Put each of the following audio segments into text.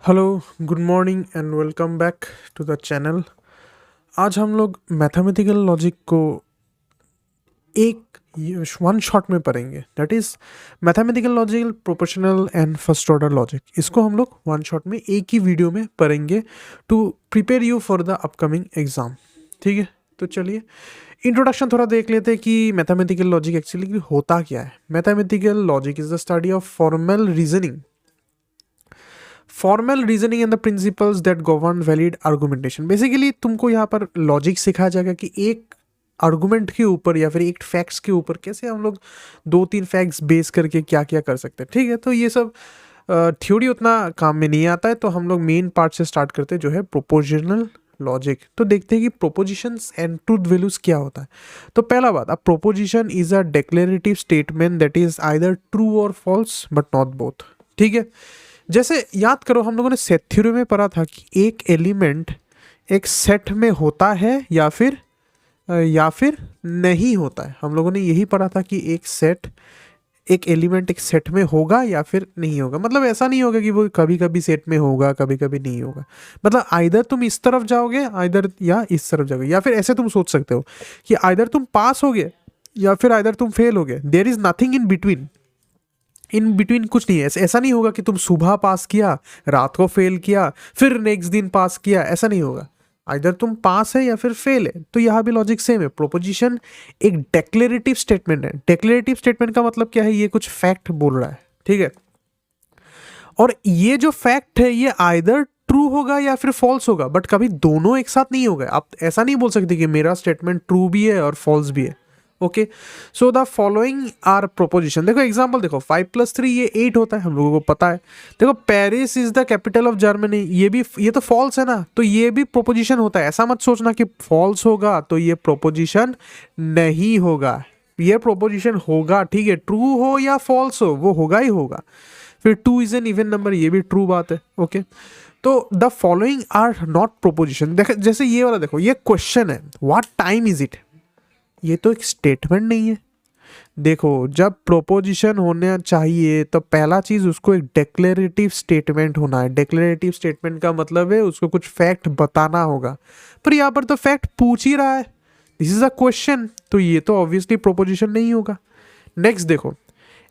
Hello, good morning and welcome back to the channel. आज हम लोग मैथमेटिकल लॉजिक को एक वन शॉट में पढ़ेंगे। That is mathematical logic, proportional and first order logic. इसको हम लोग वन शॉट में एक ही वीडियो में पढ़ेंगे to prepare you for the upcoming exam. ठीक है, तो चलिए इंट्रोडक्शन थोड़ा देख लेते हैं कि मैथमेटिकल लॉजिक एक्चुअली होता क्या है। Mathematical logic is the study of formal reasoning and the principles that govern valid argumentation. Basically तुमको यहाँ पर लॉजिक सिखाया जाएगा कि एक आर्गुमेंट के ऊपर या फिर एक फैक्ट्स के ऊपर कैसे हम लोग दो तीन फैक्ट्स बेस करके क्या क्या कर सकते हैं। ठीक है, तो ये सब थ्योरी उतना काम में नहीं आता है, तो हम लोग मेन पार्ट से स्टार्ट करते हैं जो है प्रोपोजिशनल लॉजिक। तो देखते हैं कि प्रोपोजिशंस एंड ट्रूथ वैल्यूज क्या होता है। तो पहला बात, अ proposition is a declarative statement that is either true और फॉल्स बट नॉट बोथ। ठीक है, जैसे याद करो हम लोगों ने सेट थ्योरी में पढ़ा था कि एक एलिमेंट एक सेट में होता है या फिर नहीं होता है। हम लोगों ने यही पढ़ा था कि एक एलिमेंट एक सेट में होगा या फिर नहीं होगा। मतलब ऐसा नहीं होगा कि वो कभी कभी सेट में होगा कभी कभी नहीं होगा। मतलब आइदर तुम इस तरफ जाओगे आइदर या इस तरफ जाओगे, या फिर ऐसे तुम सोच सकते हो कि आइदर तुम पास होगे या फिर आइदर तुम फेल होगे। There is nothing in between कुछ नहीं है। ऐसा नहीं होगा कि तुम सुबह पास किया, रात को फेल किया, फिर नेक्स्ट दिन पास किया, ऐसा नहीं होगा। आइदर तुम पास है या फिर फेल है। तो यहाँ भी लॉजिक सेम है। प्रोपोजिशन एक डेक्लेरेटिव स्टेटमेंट है। डेक्लेरेटिव स्टेटमेंट का मतलब क्या है? ये कुछ फैक्ट बोल रहा है। ठीक है, और ये जो फैक्ट है ये आइदर ट्रू होगा या फिर फॉल्स होगा, बट कभी दोनों एक साथ नहीं होगा। आप ऐसा नहीं बोल सकते कि मेरा स्टेटमेंट ट्रू भी है और फॉल्स भी है। Okay, so the following are proposition. देखो एग्जांपल देखो, 5+3 ये 8 होता है, हम लोगों को पता है। देखो Paris is the capital of Germany, ये तो फॉल्स है ना, तो ये भी प्रोपोजिशन होता है। ऐसा मत सोचना कि फॉल्स होगा तो ये प्रोपोजिशन नहीं होगा, ये प्रोपोजिशन होगा। ठीक है, ट्रू हो या फॉल्स हो वो होगा ही होगा। फिर 2 इज एन इवन नंबर, ये भी ट्रू बात है। ओके, तो the following are not proposition. देखो जैसे ये वाला देखो, ये क्वेश्चन है, व्हाट टाइम इज इट, ये तो एक स्टेटमेंट नहीं है। देखो जब प्रोपोजिशन होना चाहिए तो पहला चीज उसको एक डेक्लेरेटिव स्टेटमेंट होना है। डेक्लेरेटिव स्टेटमेंट का मतलब है उसको कुछ फैक्ट बताना होगा, पर यहाँ पर तो फैक्ट पूछ ही रहा है, दिस इज अ क्वेश्चन, तो ये तो ऑब्वियसली प्रोपोजिशन नहीं होगा। नेक्स्ट देखो,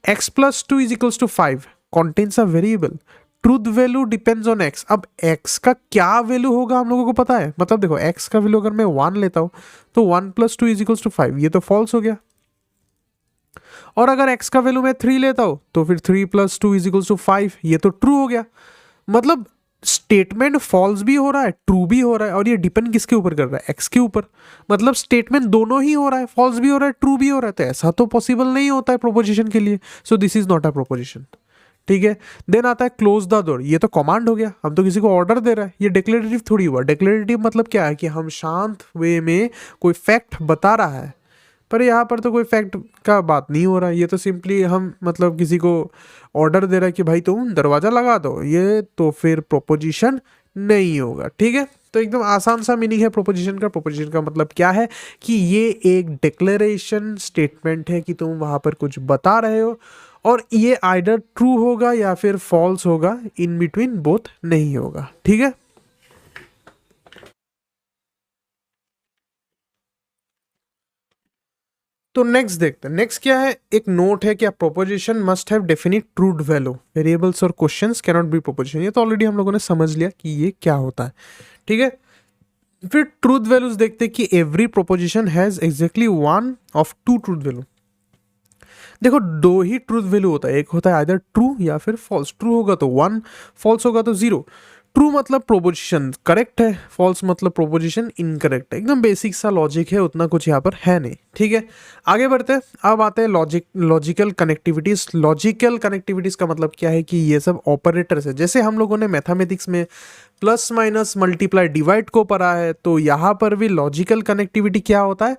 x+2 = 5 contains a variable, truth value depends on x। अब x का क्या वैल्यू होगा हम लोगों को पता है। मतलब देखो x का वैल्यू अगर मैं 1 लेता हूं तो 1+2 = 5, ये तो फॉल्स हो गया। और अगर x का वैल्यू मैं 3 लेता हूं तो फिर 3+2 = 5, ये तो ट्रू हो गया। मतलब स्टेटमेंट फॉल्स भी हो रहा है ट्रू भी हो रहा है, और ये डिपेंड किसके ऊपर कर रहा है? x के ऊपर। मतलब स्टेटमेंट दोनों ही हो रहा है, फॉल्स भी हो रहा है ट्रू भी हो रहा है। तो ऐसा तो पॉसिबल नहीं होता है प्रोपोजिशन के लिए। So this is not a proposition. ठीक है, देन आता है क्लोज द डोर। ये तो कमांड हो गया, हम तो किसी को ऑर्डर दे रहा है। ये डिक्लेरेटिव थोड़ी हुआ। डिक्लेरेटिव मतलब क्या है कि हम शांत वे में कोई फैक्ट बता रहा है, पर यहाँ पर तो कोई फैक्ट का बात नहीं हो रहा है। ये तो सिंपली हम मतलब किसी को ऑर्डर दे रहा है कि भाई तुम दरवाजा लगा दो, ये तो फिर प्रोपोजिशन नहीं होगा। ठीक है, तो एकदम आसान सा मीनिंग है प्रोपोजिशन का। प्रोपोजिशन का मतलब क्या है कि ये एक डिक्लेरेशन स्टेटमेंट है कि तुम वहां पर कुछ बता रहे हो, और ये आइदर ट्रू होगा या फिर फॉल्स होगा, इन बिटवीन बोथ नहीं होगा। ठीक है, तो नेक्स्ट देखते हैं। नेक्स्ट क्या है, एक नोट है कि proposition must have definite truth value, variables और questions can not be proposition. ये तो ऑलरेडी हम लोगों ने समझ लिया कि ये क्या होता है। ठीक है, फिर ट्रूथ वैल्यूज देखते हैं कि every proposition has exactly one of two truth value. देखो दो ही ट्रूथ वैल्यू होता है, एक होता है आइदर ट्रू या फिर फॉल्स। ट्रू होगा तो 1, फॉल्स होगा तो 0। ट्रू मतलब प्रोपोजिशन करेक्ट है, फॉल्स मतलब प्रोपोजिशन इनकरेक्ट है। एकदम बेसिक सा लॉजिक है, उतना कुछ यहाँ पर है नहीं। ठीक है, आगे बढ़ते हैं। अब आते हैं लॉजिकल कनेक्टिविटीज। लॉजिकल कनेक्टिविटीज का मतलब क्या है कि ये सब ऑपरेटर्स है। जैसे हम लोगों ने मैथमेटिक्स में प्लस माइनस मल्टीप्लाई डिवाइड को पढ़ा है, तो यहाँ पर भी लॉजिकल कनेक्टिविटी क्या होता है?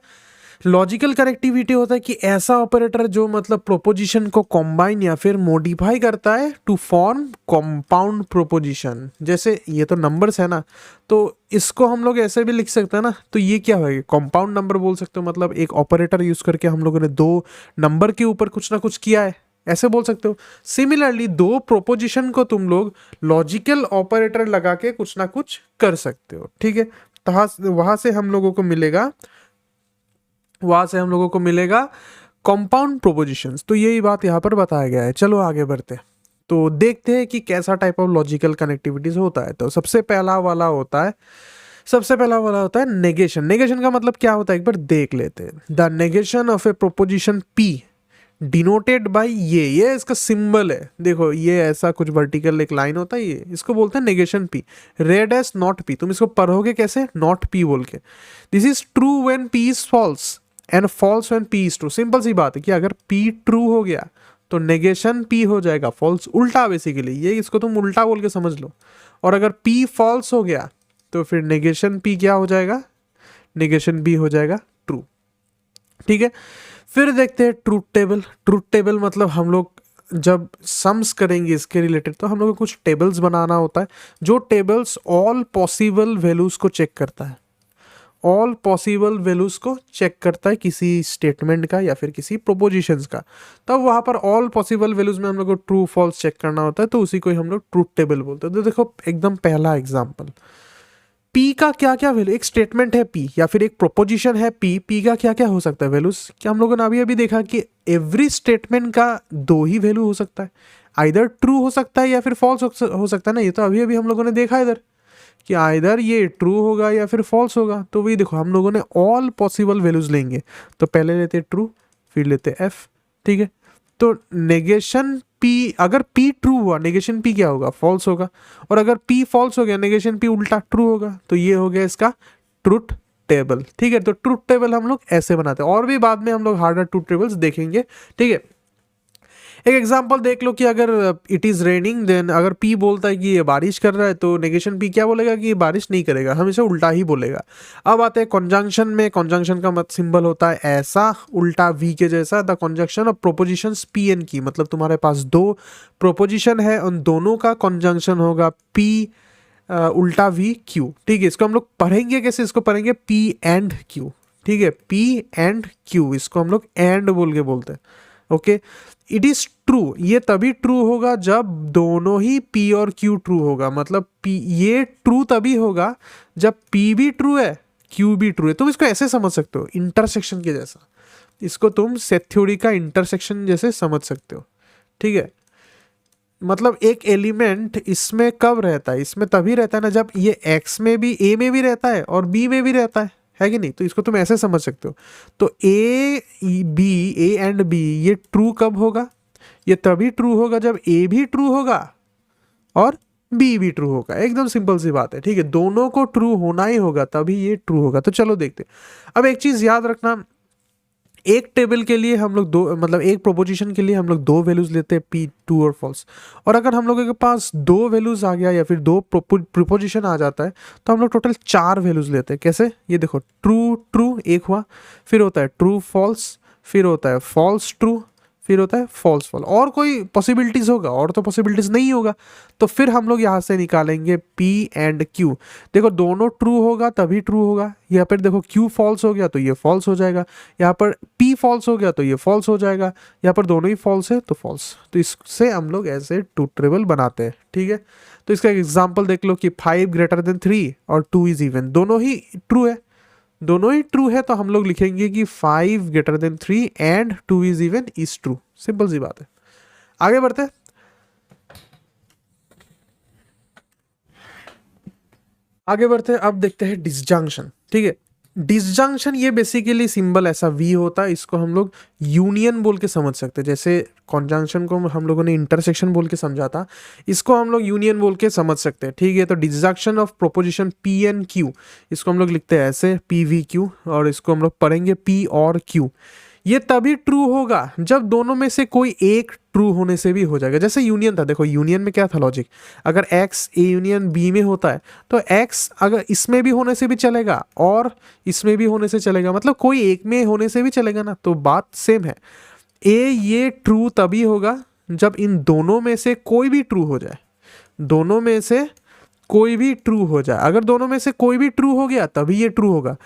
लॉजिकल कनेक्टिविटी होता है कि ऐसा ऑपरेटर जो मतलब प्रोपोजिशन को कॉम्बाइन या फिर मॉडिफाई करता है टू फॉर्म कंपाउंड प्रोपोजिशन। जैसे ये तो नंबर्स है ना, तो इसको हम लोग ऐसे भी लिख सकते हैं ना, तो ये क्या होगा? कंपाउंड नंबर बोल सकते हो। मतलब एक ऑपरेटर यूज करके हम लोगों ने दो नंबर के ऊपर कुछ ना कुछ किया है, ऐसे बोल सकते हो। सिमिलरली दो प्रोपोजिशन को तुम लोग लॉजिकल ऑपरेटर लगा के कुछ ना कुछ कर सकते हो, ठीक है। तो वहां से हम लोगों को मिलेगा कंपाउंड प्रोपोजिशंस। तो यही बात यहाँ पर बताया गया है। चलो आगे बढ़ते हैं, तो देखते हैं कि कैसा टाइप ऑफ लॉजिकल कनेक्टिविटीज होता है। तो सबसे पहला वाला होता है नेगेशन। नेगेशन का मतलब क्या होता है एक बार देख लेते हैं। The negation of A proposition P denoted by ये इसका सिंबल है। देखो ये ऐसा कुछ वर्टिकल एक लाइन होता है, ये इसको बोलते हैं negation P. Read as not P, तुम इसको पढ़ोगे कैसे, नॉट पी बोल के। This is true when P is false and false when P is true. Simple सी बात है कि अगर पी ट्रू हो गया तो नेगेशन पी हो जाएगा फॉल्स, उल्टा बेसिकली ये, इसको तुम उल्टा बोल के समझ लो। और अगर पी फॉल्स हो गया तो फिर नेगेशन पी क्या हो जाएगा, नेगेशन बी हो जाएगा ट्रू, ठीक है। फिर देखते हैं ट्रूथ टेबल। ट्रूथ टेबल मतलब हम लोग जब सम्स करेंगे इसके रिलेटेड तो हम लोग को कुछ टेबल्स बनाना होता है, जो टेबल्स ऑल पॉसिबल वैल्यूज को चेक करता है। ऑल पॉसिबल वैल्यूज को चेक करता है किसी स्टेटमेंट का या फिर किसी प्रोपोजिशंस का। तब वहाँ पर ऑल पॉसिबल वैल्यूज में हम लोग को ट्रू फॉल्स चेक करना होता है, तो उसी को ही हम लोग ट्रूथ टेबल बोलते हैं। तो देखो एकदम पहला एग्जाम्पल, पी का क्या क्या वैल्यू, एक स्टेटमेंट है पी या फिर एक प्रोपोजिशन है पी, पी का क्या क्या हो सकता है वैल्यूज। क्या हम लोगों ने अभी अभी देखा कि एवरी स्टेटमेंट का दो ही वैल्यू हो सकता है, आइदर ट्रू हो सकता है या फिर फॉल्स हो सकता है ना। ये तो अभी अभी हम लोगों ने देखा इधर कि आइदर ये ट्रू होगा या फिर फॉल्स होगा। तो वही देखो हम लोगों ने ऑल पॉसिबल वैल्यूज लेंगे, तो पहले लेते ट्रू फिर लेते एफ, ठीक है। तो नेगेशन पी, अगर पी ट्रू हुआ नेगेशन पी क्या होगा, फॉल्स होगा। और अगर पी फॉल्स हो गया नेगेशन पी उल्टा ट्रू होगा। तो ये हो गया इसका ट्रूथ टेबल, ठीक है। तो ट्रूथ टेबल हम लोग ऐसे बनाते हैं, और भी बाद में हम लोग हार्डर ट्रूथ टेबल्स देखेंगे, ठीक है। एक एग्जांपल देख लो कि अगर इट इज रेनिंग, देन अगर पी बोलता है कि ये बारिश कर रहा है तो नेगेशन पी क्या बोलेगा कि ये बारिश नहीं करेगा, हमेशा उल्टा ही बोलेगा। अब आते हैं कॉन्जंक्शन में। कॉन्जंक्शन का मत सिंबल होता है ऐसा, उल्टा वी के जैसा। The conjunction of propositions P and की, मतलब तुम्हारे पास दो प्रोपोजिशन है, उन दोनों का कॉन्जंक्शन होगा पी उल्टा वी क्यू, ठीक है। इसको हम लोग पढ़ेंगे कैसे, इसको पढ़ेंगे पी एंड क्यू, ठीक है। पी एंड क्यू, इसको हम लोग एंड बोल के बोलते हैं, ओके। इट इज ट्रू, ये तभी ट्रू होगा जब दोनों ही पी और क्यू ट्रू होगा। मतलब पी, ये ट्रू तभी होगा जब पी भी ट्रू है क्यू भी ट्रू है। तुम इसको ऐसे समझ सकते हो इंटरसेक्शन के जैसा, इसको तुम सेट थ्योरी का इंटरसेक्शन जैसे समझ सकते हो, ठीक है। मतलब एक एलिमेंट इसमें कब रहता है, इसमें तभी रहता है ना जब ये एक्स में भी, ए में भी रहता है और बी में भी रहता है कि नहीं। तो इसको तुम ऐसे समझ सकते हो। तो ए एंड बी ये ट्रू कब होगा, ये तभी ट्रू होगा जब ए भी ट्रू होगा और बी भी ट्रू होगा। एकदम सिंपल सी बात है, ठीक है। दोनों को ट्रू होना ही होगा तभी ये ट्रू होगा। तो चलो देखते। अब एक चीज याद रखना, एक टेबल के लिए हम लोग दो, मतलब एक प्रोपोजिशन के लिए हम लोग दो वैल्यूज लेते हैं पी, ट्रू और फॉल्स। और अगर हम लोगों के पास दो वैल्यूज आ गया या फिर दो प्रोपोजिशन आ जाता है तो हम लोग टोटल चार वैल्यूज लेते हैं। कैसे, ये देखो ट्रू ट्रू एक हुआ, फिर होता है ट्रू फॉल्स, फिर होता है फॉल्स ट्रू, फिर होता है फॉल्स फॉल। और कोई पॉसिबिलिटीज होगा, और तो पॉसिबिलिटीज नहीं होगा। तो फिर हम लोग यहाँ से निकालेंगे पी एंड क्यू। देखो दोनों ट्रू होगा तभी ट्रू होगा। यहाँ पर देखो क्यू फॉल्स हो गया तो ये फॉल्स हो जाएगा, यहाँ पर पी फॉल्स हो गया तो ये फॉल्स हो जाएगा, यहाँ पर दोनों ही फॉल्स है तो फॉल्स। तो इससे हम लोग ऐसे ट्रूथ टेबल बनाते हैं, ठीक है। तो इसका एग्जाम्पल देख लो कि 5 ग्रेटर देन 3 और 2 इज इवन, दोनों ही ट्रू है। दोनों ही ट्रू है तो हम लोग लिखेंगे कि 5 greater than 3 and 2 is even is true. Simple सी बात है। आगे बढ़ते हैं। अब देखते हैं डिसजंक्शन, ठीक है। डिसजंक्शन ये बेसिकली सिंबल ऐसा वी होता है, इसको हम लोग यूनियन बोल के समझ सकते हैं। जैसे कॉन्जंक्शन को हम लोगों ने इंटरसेक्शन बोल के समझा था, इसको हम लोग यूनियन बोल के समझ सकते हैं, ठीक है। तो disjunction of proposition P and Q, इसको हम लोग लिखते हैं ऐसे पी वी क्यू, और इसको हम लोग पढ़ेंगे पी और क्यू। ये तभी ट्रू होगा जब दोनों में से कोई एक ट्रू होने से भी हो जाएगा। जैसे यूनियन था, देखो यूनियन में क्या था लॉजिक, अगर एक्स ए यूनियन बी में होता है तो एक्स अगर इसमें भी होने से भी चलेगा और इसमें भी होने से चलेगा, मतलब कोई एक में होने से भी चलेगा ना। तो बात सेम है। ये ट्रू तभी होगा जब इन दोनों में से कोई भी ट्रू हो जाए, दोनों में से कोई भी ट्रू हो जाए। अगर दोनों में से कोई भी ट्रू हो गया तभी ये ट्रू होगा।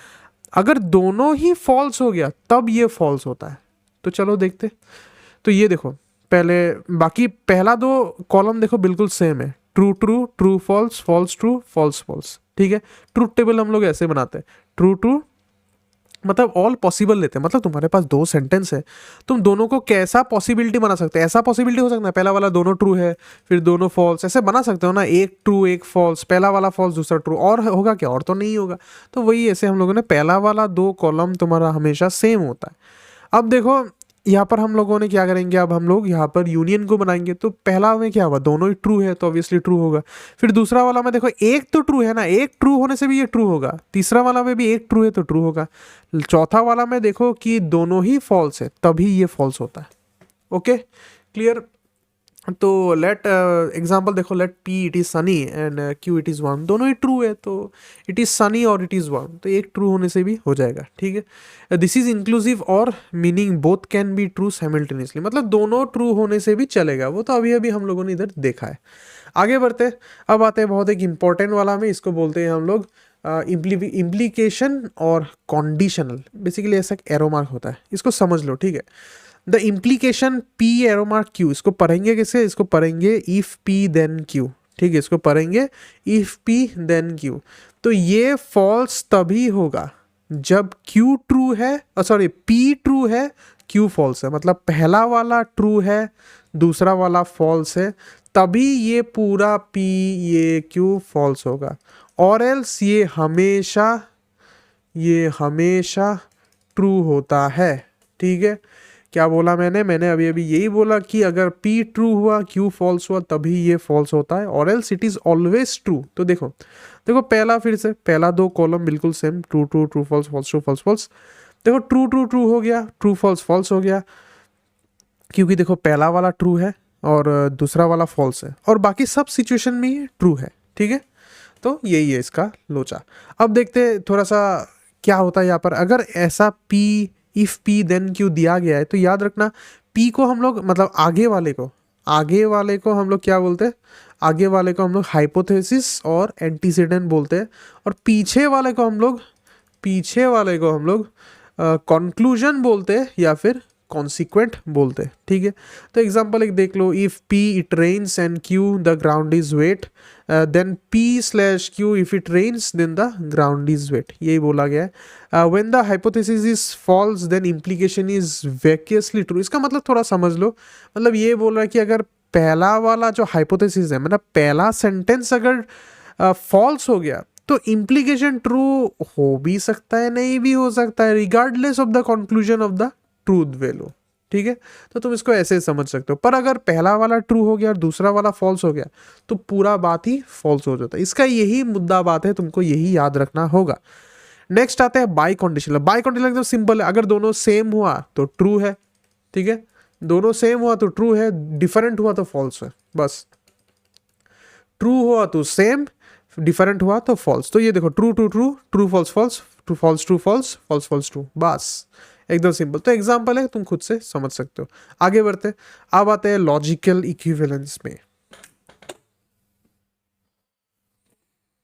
अगर दोनों ही फॉल्स हो गया तब ये फॉल्स होता है। तो चलो देखते। तो ये देखो पहले बाकी पहला दो कॉलम देखो बिल्कुल सेम है, true true, true false, false true, false false, ठीक है। ट्रूथ टेबल हम लोग ऐसे बनाते हैं, ट्रू ट्रू मतलब ऑल पॉसिबल लेते हैं, मतलब तुम्हारे पास दो सेंटेंस है, तुम दोनों को कैसा पॉसिबिलिटी बना सकते हैं, ऐसा पॉसिबिलिटी हो सकता है पहला वाला दोनों ट्रू है फिर दोनों फॉल्स, ऐसे बना सकते हो ना, एक ट्रू एक फॉल्स, पहला वाला फॉल्स दूसरा ट्रू, और होगा क्या, और तो नहीं होगा। तो वही ऐसे हम लोगों ने पहला वाला दो कॉलम तुम्हारा हमेशा सेम होता है। अब देखो यहाँ पर हम लोगों ने क्या करेंगे, अब हम लोग यहाँ पर यूनियन को बनाएंगे, तो पहला में क्या हुआ, दोनों ही ट्रू है तो ऑब्वियसली ट्रू होगा। फिर दूसरा वाला में देखो एक तो ट्रू है ना, एक ट्रू होने से भी ये ट्रू होगा, तीसरा वाला में भी एक ट्रू है तो ट्रू होगा, चौथा वाला में देखो कि दोनों ही फॉल्स है तभी ये फॉल्स होता है। Okay clear. तो लेट एग्जांपल देखो, let P it is sunny and Q it is warm, दोनों ही ट्रू है तो इट इज सनी और इट इज वार्म, तो एक ट्रू होने से भी हो जाएगा, ठीक है। दिस इज इंक्लूसिव और meaning both can be true simultaneously, मतलब दोनों ट्रू होने से भी चलेगा, वो तो अभी अभी हम लोगों ने इधर देखा है। आगे बढ़ते, अब आते हैं बहुत एक इंपॉर्टेंट वाला में, इसको बोलते हैं हम लोग इम्प्लीकेशन और कॉन्डिशनल। बेसिकली ऐसा एरो मार्क होता है, इसको समझ लो, ठीक है। The implication P arrow mark Q, इसको पढ़ेंगे कैसे, इसको पढ़ेंगे इफ पी देन क्यू, ठीक है, इसको पढ़ेंगे इफ पी देन क्यू। तो ये फॉल्स तभी होगा जब क्यू ट्रू है, सॉरी पी ट्रू है क्यू फॉल्स है, मतलब पहला वाला ट्रू है दूसरा वाला फॉल्स है, तभी ये पूरा पी ये क्यू फॉल्स होगा, और एल्स ये हमेशा ट्रू होता है, ठीक है। क्या बोला मैंने अभी अभी यही बोला कि अगर P ट्रू हुआ Q फॉल्स हुआ तभी ये फॉल्स होता है, और else it is always true. तो देखो पहला, फिर से पहला दो कॉलम बिल्कुल same, true true true false false true false false, देखो ट्रू ट्रू ट्रू हो गया, ट्रू फॉल्स फॉल्स हो गया, क्योंकि देखो पहला वाला ट्रू है और दूसरा वाला फॉल्स है, और बाकी सब सिचुएशन में ये ट्रू है, ठीक है। तो यही है इसका लोचा। अब देखते हैं थोड़ा सा क्या होता है यहाँ पर, अगर ऐसा P if P then Q दिया गया है तो याद रखना P को हम लोग, मतलब आगे वाले को हम लोग क्या बोलते हैं, आगे वाले को हम लोग हाइपोथेसिस और एंटीसीडेंट बोलते हैं, और पीछे वाले को हम लोग कंक्लूजन बोलते हैं या फिर कॉन्सिक्वेंट बोलते हैं, ठीक है। तो एग्जांपल एक देख लो, if P it rains and Q the ground is wet, then P/Q if it rains then the ground is wet, यही बोला गया है। When the hypothesis is false then implication is vacuously true, इसका मतलब थोड़ा समझ लो, मतलब ये बोल रहा है कि अगर पहला वाला जो हाइपोथेसिस है, मतलब पहला सेंटेंस अगर फॉल्स हो गया तो इम्प्लीकेशन ट्रू हो भी सकता है नहीं भी हो सकता है, regardless of the conclusion of the truth value, ठीक है। तो तुम इसको ऐसे समझ सकते हो, पर अगर पहला वाला ट्रू हो गया और दूसरा वाला फॉल्स हो गया तो पूरा बात ही फॉल्स हो जाता है। इसका यही मुद्दा बात है, तुमको यही याद रखना होगा। नेक्स्ट आता है बाई कंडीशनल। बाई कंडीशनल एकदम सिंपल है, अगर दोनों सेम हुआ तो ट्रू है, ठीक है, दोनों सेम हुआ तो ट्रू है, डिफरेंट हुआ तो फॉल्स है, बस। ट्रू हुआ तो सेम, डिफरेंट हुआ तो फॉल्स। तो ये देखो true true true, true false false, true false true false, false false true, बस एकदम सिंपल। तो एग्जांपल है, तुम खुद से समझ सकते हो। आगे बढ़ते, अब आते हैं लॉजिकल इक्विवेलेंस में।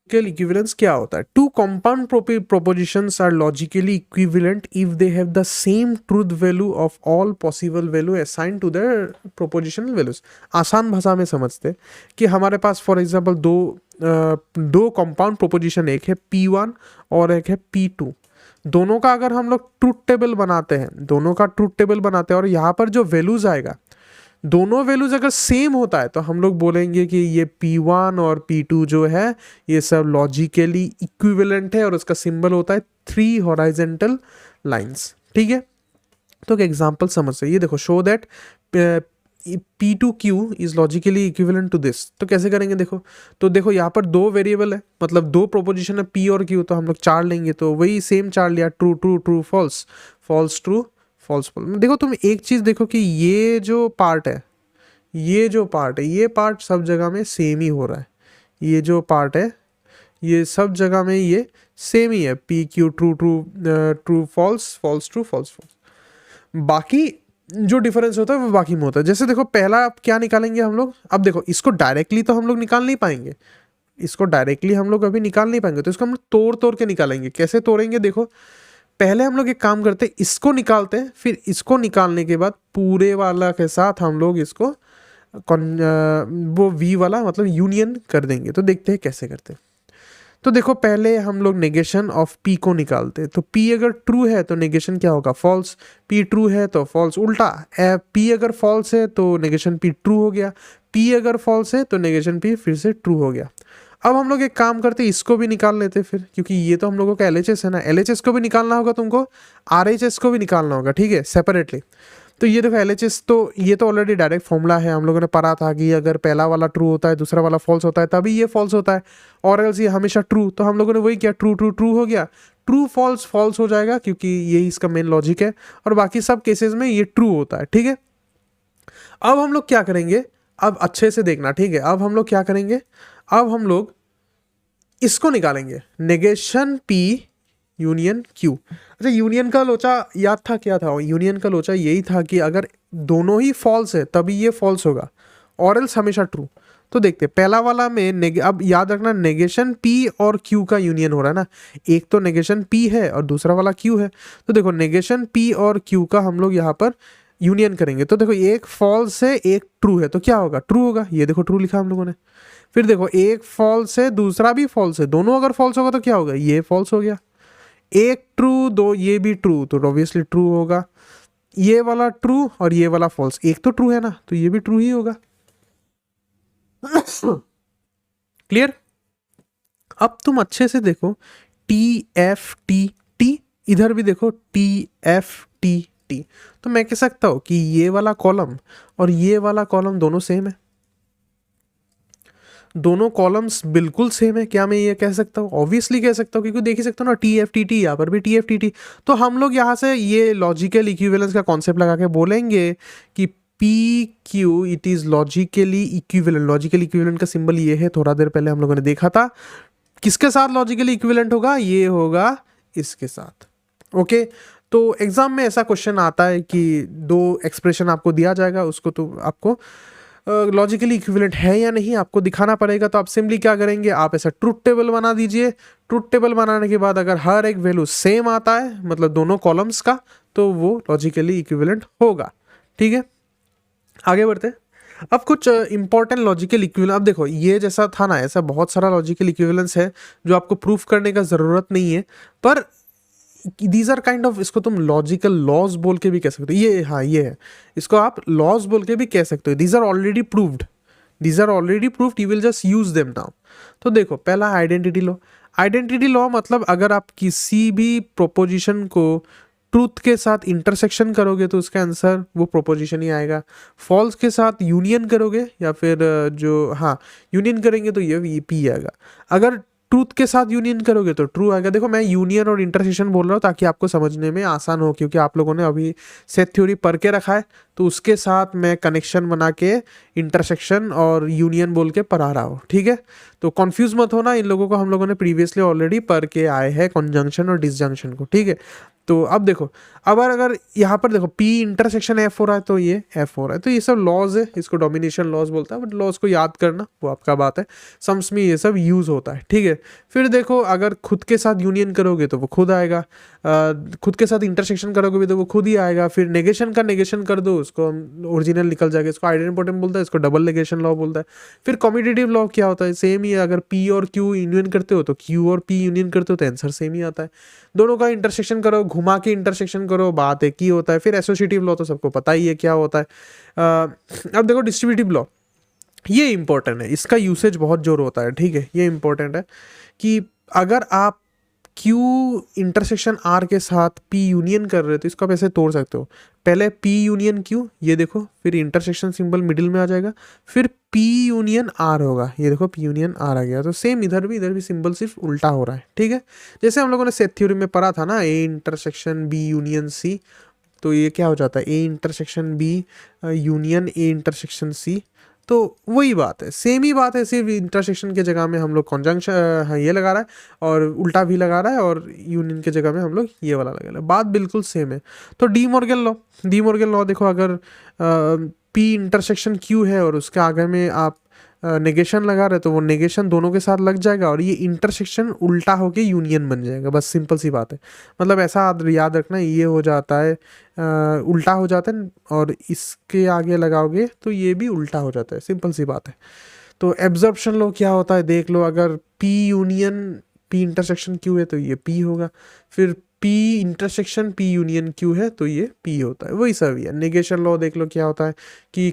लॉजिकल इक्विवेलेंस क्या होता है? Two compound propositions are logically equivalent if they have the same truth value of all possible value assigned to their propositional values. आसान भाषा में समझते कि हमारे पास फॉर एग्जांपल दो कंपाउंड प्रोपोजिशन, एक है P1 और एक है P2, दोनों का अगर हम लोग ट्रूथ टेबल बनाते हैं, और यहाँ पर जो वैल्यूज आएगा, दोनों वैल्यूज अगर सेम होता है तो हम लोग बोलेंगे कि ये P1 और P2 जो है ये सब लॉजिकली इक्विवेलेंट है, और उसका सिंबल होता है 3 हॉराइजेंटल लाइंस, ठीक है। तो एक एग्जांपल समझते हैं, ये देखो, show that P2Q is logically equivalent to this. तो कैसे करेंगे, देखो यहाँ पर दो वेरिएबल है, मतलब दो प्रोपोजिशन है P और Q, तो हम लोग 4 लेंगे, तो वही सेम 4 लिया, true true true false, false true false false. देखो तुम एक चीज़ देखो कि ये जो पार्ट है ये पार्ट सब जगह में सेम ही हो रहा है, ये जो पार्ट है ये सब जगह में ये सेम ही है, PQ true true true false, false true false false. बाकी जो डिफरेंस होता है वो बाकी में होता है। जैसे देखो पहला क्या निकालेंगे हम लोग, अब देखो इसको डायरेक्टली तो हम लोग निकाल नहीं पाएंगे, अभी निकाल नहीं पाएंगे, तो इसको हम लोग तोड़ के निकालेंगे। कैसे तोड़ेंगे, देखो पहले हम लोग एक काम करते, इसको निकालते हैं, फिर इसको निकालने के बाद पूरे वाला के साथ हम लोग इसको वो वी वाला मतलब यूनियन कर देंगे। तो देखते हैं कैसे करते हैं। तो देखो पहले हम लोग नेगेशन ऑफ पी को निकालते हैं। तो पी अगर ट्रू है तो नेगेशन क्या होगा, फॉल्स। पी ट्रू है तो फॉल्स, उल्टा पी अगर फॉल्स है तो नेगेशन पी ट्रू हो गया, पी अगर फॉल्स है तो नेगेशन पी फिर से ट्रू हो गया। अब हम लोग एक काम करते, इसको भी निकाल लेते फिर, क्योंकि ये तो हम लोगों का एलएचएस है ना, एलएचएस को भी निकालना होगा तुमको, आरएचएस को भी निकालना होगा, ठीक है, सेपरेटली। तो ये देखो एलएचएस, तो ये तो ऑलरेडी डायरेक्ट फॉर्मूला है, हम लोगों ने पढ़ा था कि अगर पहला वाला ट्रू होता है दूसरा वाला फॉल्स होता है तभी ये फॉल्स होता है, और एल्स ये हमेशा ट्रू। तो हम लोगों ने वही किया, ट्रू ट्रू ट्रू हो गया, ट्रू फॉल्स फॉल्स हो जाएगा, क्योंकि यही इसका मेन लॉजिक है, और बाकी सब केसेस में ये ट्रू होता है, ठीक है। अब हम लोग क्या करेंगे, अब अच्छे से देखना, ठीक है। अब हम लोग क्या करेंगे, अब हम लोग इसको निकालेंगे, नेगेशन पी यूनियन क्यू। अच्छा, यूनियन का लोचा याद था, क्या था यूनियन का लोचा, यही था कि अगर दोनों ही फॉल्स है तभी ये फॉल्स होगा, और एल्स हमेशा ट्रू। तो देखते पहला वाला में अब याद रखना, नेगेशन पी और क्यू का यूनियन हो रहा है ना, एक तो नेगेशन पी है और दूसरा वाला क्यू है। तो देखो नेगेशन पी और क्यू का हम लोग यहाँ पर यूनियन करेंगे। तो देखो एक फॉल्स है एक ट्रू है, तो क्या होगा, ट्रू होगा, ये देखो ट्रू लिखा हम लोगों ने। फिर देखो एक फॉल्स है दूसरा भी फॉल्स है, दोनों अगर फॉल्स होगा तो क्या होगा, ये फॉल्स हो गया। एक ट्रू दो ये भी ट्रू, तो ऑब्वियसली ट्रू होगा। ये वाला ट्रू और ये वाला फॉल्स, एक तो ट्रू है ना, तो ये भी ट्रू ही होगा। क्लियर। अब तुम अच्छे से देखो, टी एफ टी टी, इधर भी देखो टी एफ टी टी। तो मैं कह सकता हूं कि ये वाला कॉलम और ये वाला कॉलम दोनों सेम है, दोनों कॉलम्स बिल्कुल सेम है। क्या मैं ये कह सकता हूँ, ऑब्वियसली कह सकता हूँ, क्योंकि देख ही सकता हूँ ना, टी एफ टी टी, यहाँ पर भी टी एफ टी टी। तो हम लोग यहाँ से ये लॉजिकल इक्विवेलेंस का कॉन्सेप्ट लगा के बोलेंगे कि P Q it is logically equivalent. Logical equivalent का सिंबल ये है, थोड़ा देर पहले हम लोगों ने देखा था। किसके साथ लॉजिकली इक्विवेलेंट होगा, ये होगा इसके साथ, ओके। तो एग्जाम में ऐसा क्वेश्चन आता है कि दो एक्सप्रेशन आपको दिया जाएगा, उसको तो आपको लॉजिकली इक्विवेलेंट है या नहीं आपको दिखाना पड़ेगा। तो आप सिंपली क्या करेंगे, आप ऐसा ट्रुथ टेबल बना दीजिए। ट्रुथ टेबल बनाने के बाद अगर हर एक वैल्यू सेम आता है, मतलब दोनों कॉलम्स का, तो वो लॉजिकली इक्विवेलेंट होगा, ठीक है। आगे बढ़ते हैं। अब कुछ इंपॉर्टेंट लॉजिकल इक्विवेलेंस, अब देखो ये जैसा था ना, ऐसा बहुत सारा लॉजिकल इक्विवेलेंस है जो आपको प्रूफ करने का ज़रूरत नहीं है, पर दीज आर काइंड ऑफ, इसको तुम लॉजिकल लॉज बोल के भी कह सकते हो। ये हाँ ये है, इसको आप लॉज बोल के भी कह सकते हो। These are already proved, these are already proved, you will just use them now. तो देखो पहला आइडेंटिटी लॉ। आइडेंटिटी लॉ मतलब अगर आप किसी भी प्रोपोजिशन को ट्रूथ के साथ इंटरसेक्शन करोगे तो उसका आंसर वो प्रोपोजिशन ही आएगा। फॉल्स के साथ यूनियन करोगे या फिर जो हाँ यूनियन करेंगे तो ये पी आएगा। अगर ट्रूथ के साथ यूनियन करोगे तो ट्रू आएगा। देखो मैं यूनियन और इंटरसेक्शन बोल रहा हूँ ताकि आपको समझने में आसान हो, क्योंकि आप लोगों ने अभी सेट थ्योरी पढ़ के रखा है, तो उसके साथ मैं कनेक्शन बना के इंटरसेक्शन और यूनियन बोल के पढ़ा रहा हूँ, ठीक है। तो कंफ्यूज मत होना, इन लोगों को हम लोगों ने प्रीवियसली ऑलरेडी पढ़ के आए हैं कॉन्जंक्शन और डिसजंक्शन को, ठीक है। तो अब देखो, अब अगर यहाँ पर देखो P इंटरसेक्शन F हो रहा है तो ये F हो रहा है, तो ये सब लॉज है, इसको डोमिनेशन लॉज बोलता है, बट लॉज को याद करना वो आपका बात है। सम्स में ये सब यूज होता है, ठीक है। फिर देखो अगर खुद के साथ यूनियन करोगे तो वो खुद आएगा, खुद के साथ इंटरसेक्शन करोगे भी तो वो खुद ही आएगा। फिर नेगेशन का नेगेशन कर दो, उसको ओरिजिनल निकल जाएगा, इसको आइडेंटिपोटेंट बोलता है, इसको डबल नेगेशन लॉ बोलता है। फिर कम्यूटेटिव लॉ क्या होता है, सेम ही है, अगर P और Q यूनियन करते हो तो Q और P यूनियन करते हो तो आंसर सेम ही आता है। दोनों का इंटरसेक्शन करो, घुमा के इंटरसेक्शन करो, बात एक ही होता है। फिर एसोसिएटिव लॉ तो सबको पता ही है क्या होता है। अब देखो डिस्ट्रीब्यूटिव लॉ, ये इंपॉर्टेंट है, इसका यूसेज बहुत जोर होता है, ठीक है। ये इंपॉर्टेंट है कि अगर आप Q इंटरसेक्शन R के साथ P यूनियन कर रहे हो तो इसको आप ऐसे तोड़ सकते हो, पहले P यूनियन Q, ये देखो, फिर इंटरसेक्शन सिंबल मिडिल में आ जाएगा, फिर P यूनियन R होगा, ये देखो P यूनियन R आ गया। तो सेम इधर भी सिंबल सिर्फ उल्टा हो रहा है, ठीक है। जैसे हम लोगों ने सेट थ्योरी में पढ़ा था ना, A intersection B union C, तो ये क्या हो जाता है, A intersection B union A intersection C। तो वही बात है, सेम ही बात है, सिर्फ इंटरसेक्शन के जगह में हम लोग कॉन्जंक्शन ये लगा रहा है और उल्टा भी लगा रहा है, और यूनियन के जगह में हम लोग ये वाला लगा रहा है, बात बिल्कुल सेम है। तो डी मॉर्गन लॉ देखो, अगर P इंटरसेक्शन Q है और उसके आगे में आप नेगेशन लगा रहे तो वो नेगेशन दोनों के साथ लग जाएगा और ये इंटरसेक्शन उल्टा होके यूनियन बन जाएगा। बस सिंपल सी बात है। मतलब ऐसा याद रखना, ये हो जाता है उल्टा हो जाता है और इसके आगे लगाओगे तो ये भी उल्टा हो जाता है। सिंपल सी बात है। तो एब्जॉर्प्शन लो क्या होता है देख लो, अगर P union P intersection Q है तो ये पी होगा, फिर P intersection P union Q है तो ये पी होता है। वही सब है। नेगेशन लॉ देख लो क्या होता है कि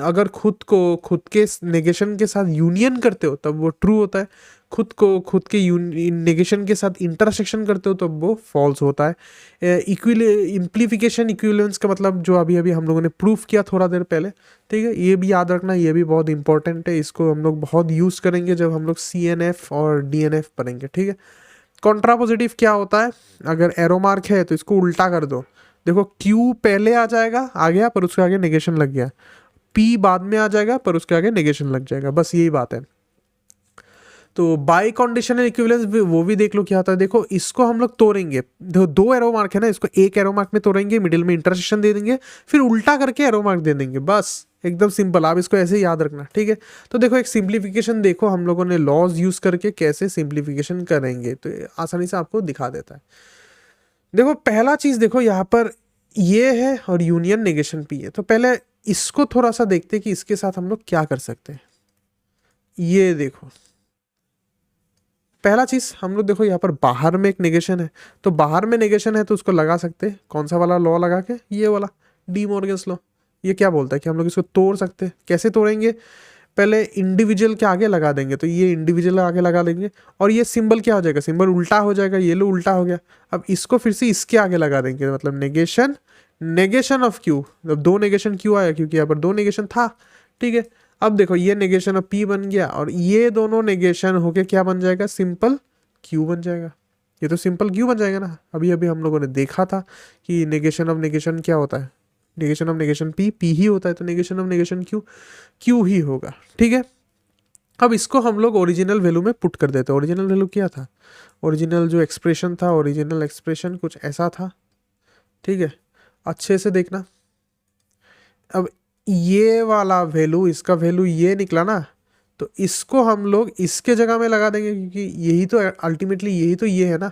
अगर खुद को खुद के नेगेशन के साथ यूनियन करते हो तब वो ट्रू होता है, खुद को खुद के नेगेशन के साथ इंटरसेक्शन करते हो तब वो फॉल्स होता है। इम्प्लीफिकेशन इक्विवेलेंस का मतलब जो अभी अभी हम लोगों ने प्रूफ किया थोड़ा देर पहले, ठीक है। ये भी याद रखना, ये भी बहुत इंपॉर्टेंट है। इसको हम लोग बहुत यूज़ करेंगे जब हम लोग CNF और DNF पढ़ेंगे, ठीक है। कॉन्ट्रापोजिटिव क्या होता है, अगर एरो मार्क है तो इसको उल्टा कर दो। देखो Q पहले आ जाएगा, आ गया पर उसके आगे नेगेशन लग गया, P बाद में आ जाएगा पर उसके आगे नेगेशन लग जाएगा, बस यही बात है। तो बाई कंडीशनल इक्विवेलेंस भी वो भी देख लो क्या होता है। देखो इसको हम लोग तोड़ेंगे, देखो दो एरो मार्क है ना, इसको एक एरो मार्क में तोड़ेंगे, मिडिल में इंटरसेक्शन दे देंगे, फिर उल्टा करके एरो मार्क दे देंगे, बस एकदम सिंपल। आप इसको ऐसे ही याद रखना, ठीक है। तो देखो एक सिंप्लीफिकेशन देखो हम लोगों ने लॉज यूज करके कैसे सिंप्लीफिकेशन करेंगे, तो ये आसानी से आपको दिखा देता है। देखो पहला चीज देखो यहाँ पर ये है और यूनियन नेगेशन पी है, तो पहले इसको थोड़ा सा देखते हैं कि इसके साथ हम लोग क्या कर सकते हैं। ये देखो पहला चीज हम लोग देखो यहाँ पर बाहर में एक नेगेशन है, तो बाहर में नेगेशन है तो उसको लगा सकते हैं कौन सा वाला लॉ लगा के, ये वाला डी मॉर्गन्स लॉ। ये क्या बोलता है कि हम लोग इसको तोड़ सकते हैं। कैसे तोड़ेंगे, पहले इंडिविजुअल के आगे लगा देंगे, तो ये इंडिविजुअल आगे लगा देंगे और ये सिंबल क्या हो जाएगा, सिंबल उल्टा हो जाएगा, ये लो उल्टा हो गया। अब इसको फिर से इसके आगे लगा देंगे, मतलब नेगेशन नेगेशन ऑफ क्यू, अब दो नेगेशन क्यू आया क्योंकि यहाँ पर दो नेगेशन था, ठीक है। अब देखो ये नेगेशन ऑफ पी बन गया और ये दोनों नेगेशन होके क्या बन जाएगा, सिंपल क्यू बन जाएगा। ये तो सिंपल क्यू बन जाएगा ना। अभी अभी हम लोगों ने देखा था कि नेगेशन ऑफ नेगेशन क्या होता है, negation of negation P P ही होता है, तो negation of negation Q Q ही होगा, ठीक है। अब इसको हम लोग ओरिजिनल वैल्यू में पुट कर देते हैं। ओरिजिनल वैल्यू क्या था, ओरिजिनल जो एक्सप्रेशन था, ओरिजिनल एक्सप्रेशन कुछ ऐसा था, ठीक है। अच्छे से देखना, अब ये वाला वैल्यू, इसका वैल्यू ये निकला ना, तो इसको हम लोग इसके जगह में लगा देंगे क्योंकि यही तो अल्टीमेटली यही तो ये है ना।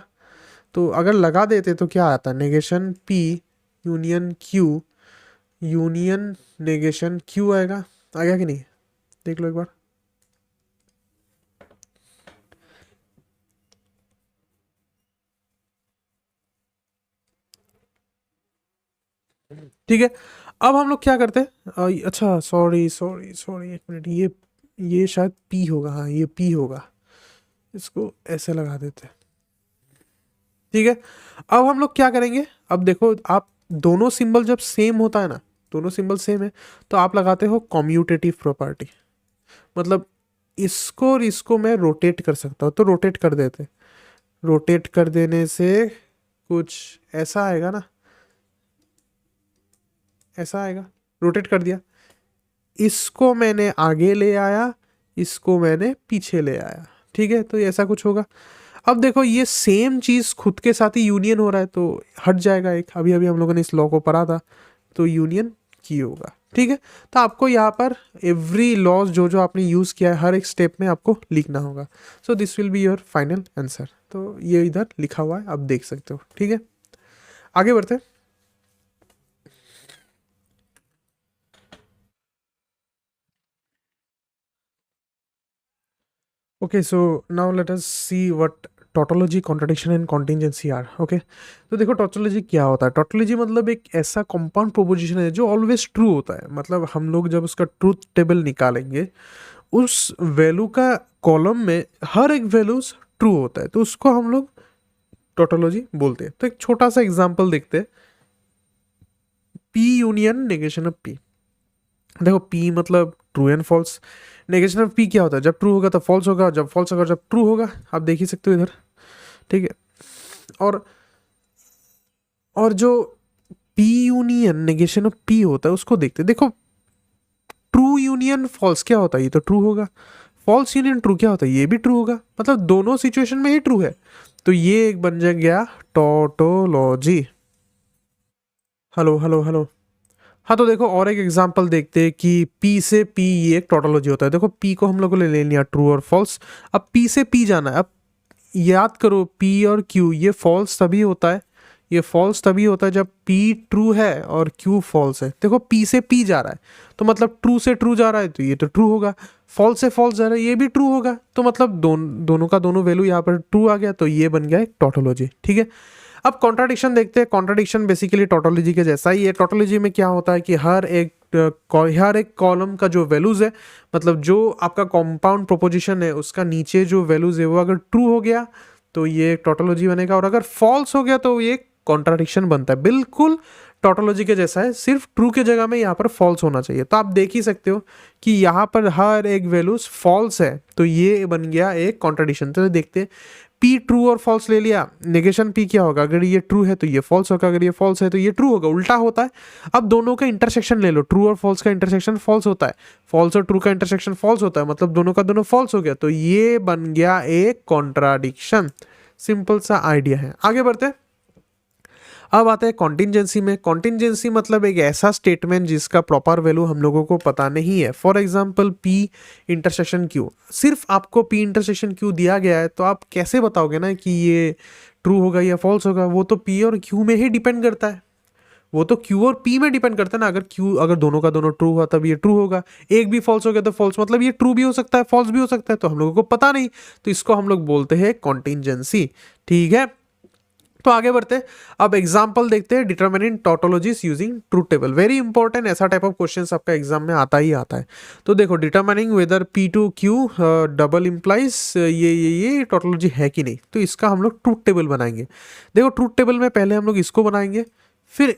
तो अगर लगा देते तो क्या आता है, negation P union Q, union negation Q आएगा। आ गया कि नहीं, देख लो एक बार। ठीक है। अब हम लोग क्या करते हैं, अच्छा सॉरी सॉरी सॉरी एक मिनट, ये शायद पी होगा, हाँ ये पी होगा, इसको ऐसे लगा देते हैं, ठीक है। अब हम लोग क्या करेंगे, अब देखो आप दोनों सिंबल जब सेम होता है ना, दोनों सिंबल सेम है तो आप लगाते हो कॉम्यूटेटिव प्रॉपर्टी, मतलब इसको और इसको मैं रोटेट कर सकता हूँ, तो रोटेट कर देते। रोटेट कर देने से कुछ ऐसा आएगा ना, ऐसा आएगा, रोटेट कर दिया, इसको मैंने आगे ले आया, इसको मैंने पीछे ले आया, ठीक है। तो ऐसा कुछ होगा। अब देखो ये सेम चीज खुद के साथ ही यूनियन हो रहा है तो हट जाएगा एक, अभी अभी हम लोगों ने इस लॉ को पढ़ा था, तो यूनियन की होगा, ठीक है। तो आपको यहाँ पर एवरी लॉज जो जो आपने यूज किया है हर एक स्टेप में आपको लिखना होगा। So this will be your final answer. तो ये इधर लिखा हुआ है, आप देख सकते हो, ठीक है। आगे बढ़ते हैं। Okay, so now let us see what tautology, contradiction and contingency are. Okay, तो देखो टोटोलॉजी क्या होता है। टोटोलॉजी मतलब एक ऐसा कंपाउंड प्रोपोजिशन है जो ऑलवेज ट्रू होता है, मतलब हम लोग जब उसका ट्रूथ टेबल निकालेंगे उस वैल्यू का कॉलम में हर एक वैल्यूज ट्रू होता है, तो उसको हम लोग टोटोलॉजी बोलते हैं। तो एक छोटा सा एग्जाम्पल देखते हैं, P union negation of P. देखो पी मतलब true and false, negation of P क्या होता है, जब ट्रू होगा तब फॉल्स होगा, जब फॉल्स होगा जब ट्रू होगा, आप देख ही सकते हो इधर, ठीक है। और जो P union negation of P होता है उसको देखते हैं। देखो ट्रू यूनियन फॉल्स क्या होता है, ये तो ट्रू होगा, फॉल्स यूनियन ट्रू क्या होता है, ये भी ट्रू होगा, मतलब दोनों सिचुएशन में ही ट्रू है। तो ये एक बन गया टोटोलॉजी। हेलो हेलो हेलो, हाँ, तो देखो और एक एग्जांपल देखते हैं कि P से P ये एक टोटोलॉजी होता है। देखो P को हम लोगों ने ले लिया ट्रू और फॉल्स, अब P से P जाना है। अब याद करो P और Q ये फॉल्स तभी होता है, ये फॉल्स तभी होता है जब P ट्रू है और Q फॉल्स है। देखो P से P जा रहा है तो मतलब ट्रू से ट्रू जा रहा है तो ये तो ट्रू होगा, फॉल्स से फॉल्स जा रहा है ये भी ट्रू होगा, तो मतलब दोनों का दोनों वैल्यू यहाँ पर ट्रू आ गया, तो ये बन गया एक टोटोलॉजी। ठीक है, अब कॉन्ट्राडिक्शन देखते हैं। कॉन्ट्राडिक्शन बेसिकली टोटोलॉजी के जैसा ही है। टोटोलॉजी में क्या होता है कि हर एक कॉलम का जो वैल्यूज है, मतलब जो आपका कॉम्पाउंड प्रोपोजिशन है उसका नीचे जो वैल्यूज है वो अगर ट्रू हो गया तो ये एक टोटोलॉजी बनेगा, और अगर फॉल्स हो गया तो ये कॉन्ट्राडिक्शन बनता है। बिल्कुल टोटोलॉजी के जैसा है, सिर्फ ट्रू के जगह में यहाँ पर फॉल्स होना चाहिए। तो आप देख ही सकते हो कि यहाँ पर हर एक वैल्यूज फॉल्स है, तो ये बन गया एक कॉन्ट्राडिक्शन। तो देखते हैं, P ट्रू और फॉल्स ले लिया, नेगेशन P क्या होगा, अगर ये ट्रू है तो ये फॉल्स होगा, अगर ये फॉल्स है तो ये ट्रू होगा, उल्टा होता है। अब दोनों का इंटरसेक्शन ले लो, ट्रू और फॉल्स का इंटरसेक्शन फॉल्स होता है, फॉल्स और ट्रू का इंटरसेक्शन फॉल्स होता है, मतलब दोनों का दोनों फॉल्स हो गया, तो ये बन गया एक कॉन्ट्राडिक्शन। सिंपल सा आइडिया है। आगे बढ़ते हैं। अब आते हैं कॉन्टिंजेंसी में। कॉन्टिंजेंसी मतलब एक ऐसा स्टेटमेंट जिसका प्रॉपर वैल्यू हम लोगों को पता नहीं है। For example P intersection Q, सिर्फ आपको P इंटरसेक्शन Q दिया गया है तो आप कैसे बताओगे ना कि ये ट्रू होगा या फॉल्स होगा, वो तो P और Q में ही डिपेंड करता है, वो तो Q और P में डिपेंड करता है ना। अगर दोनों का दोनों ट्रू हुआ तब ये ट्रू होगा, एक भी फॉल्स हो गया तो फॉल्स, मतलब ये ट्रू भी हो सकता है फॉल्स भी हो सकता है, तो हम लोगों को पता नहीं, तो इसको हम लोग बोलते हैं कॉन्टिंजेंसी। ठीक है, तो आगे बढ़ते हैं। अब एग्जांपल देखते हैं, determining tautologies using truth table. Very important, ऐसा टाइप ऑफ क्वेश्चंस आपका एग्जाम में आता ही आता है। तो देखो, determining whether P2Q double implies ये टोटोलॉजी है कि नहीं, तो इसका हम लोग ट्रूथ टेबल बनाएंगे। देखो ट्रूथ टेबल में पहले हम लोग इसको बनाएंगे, फिर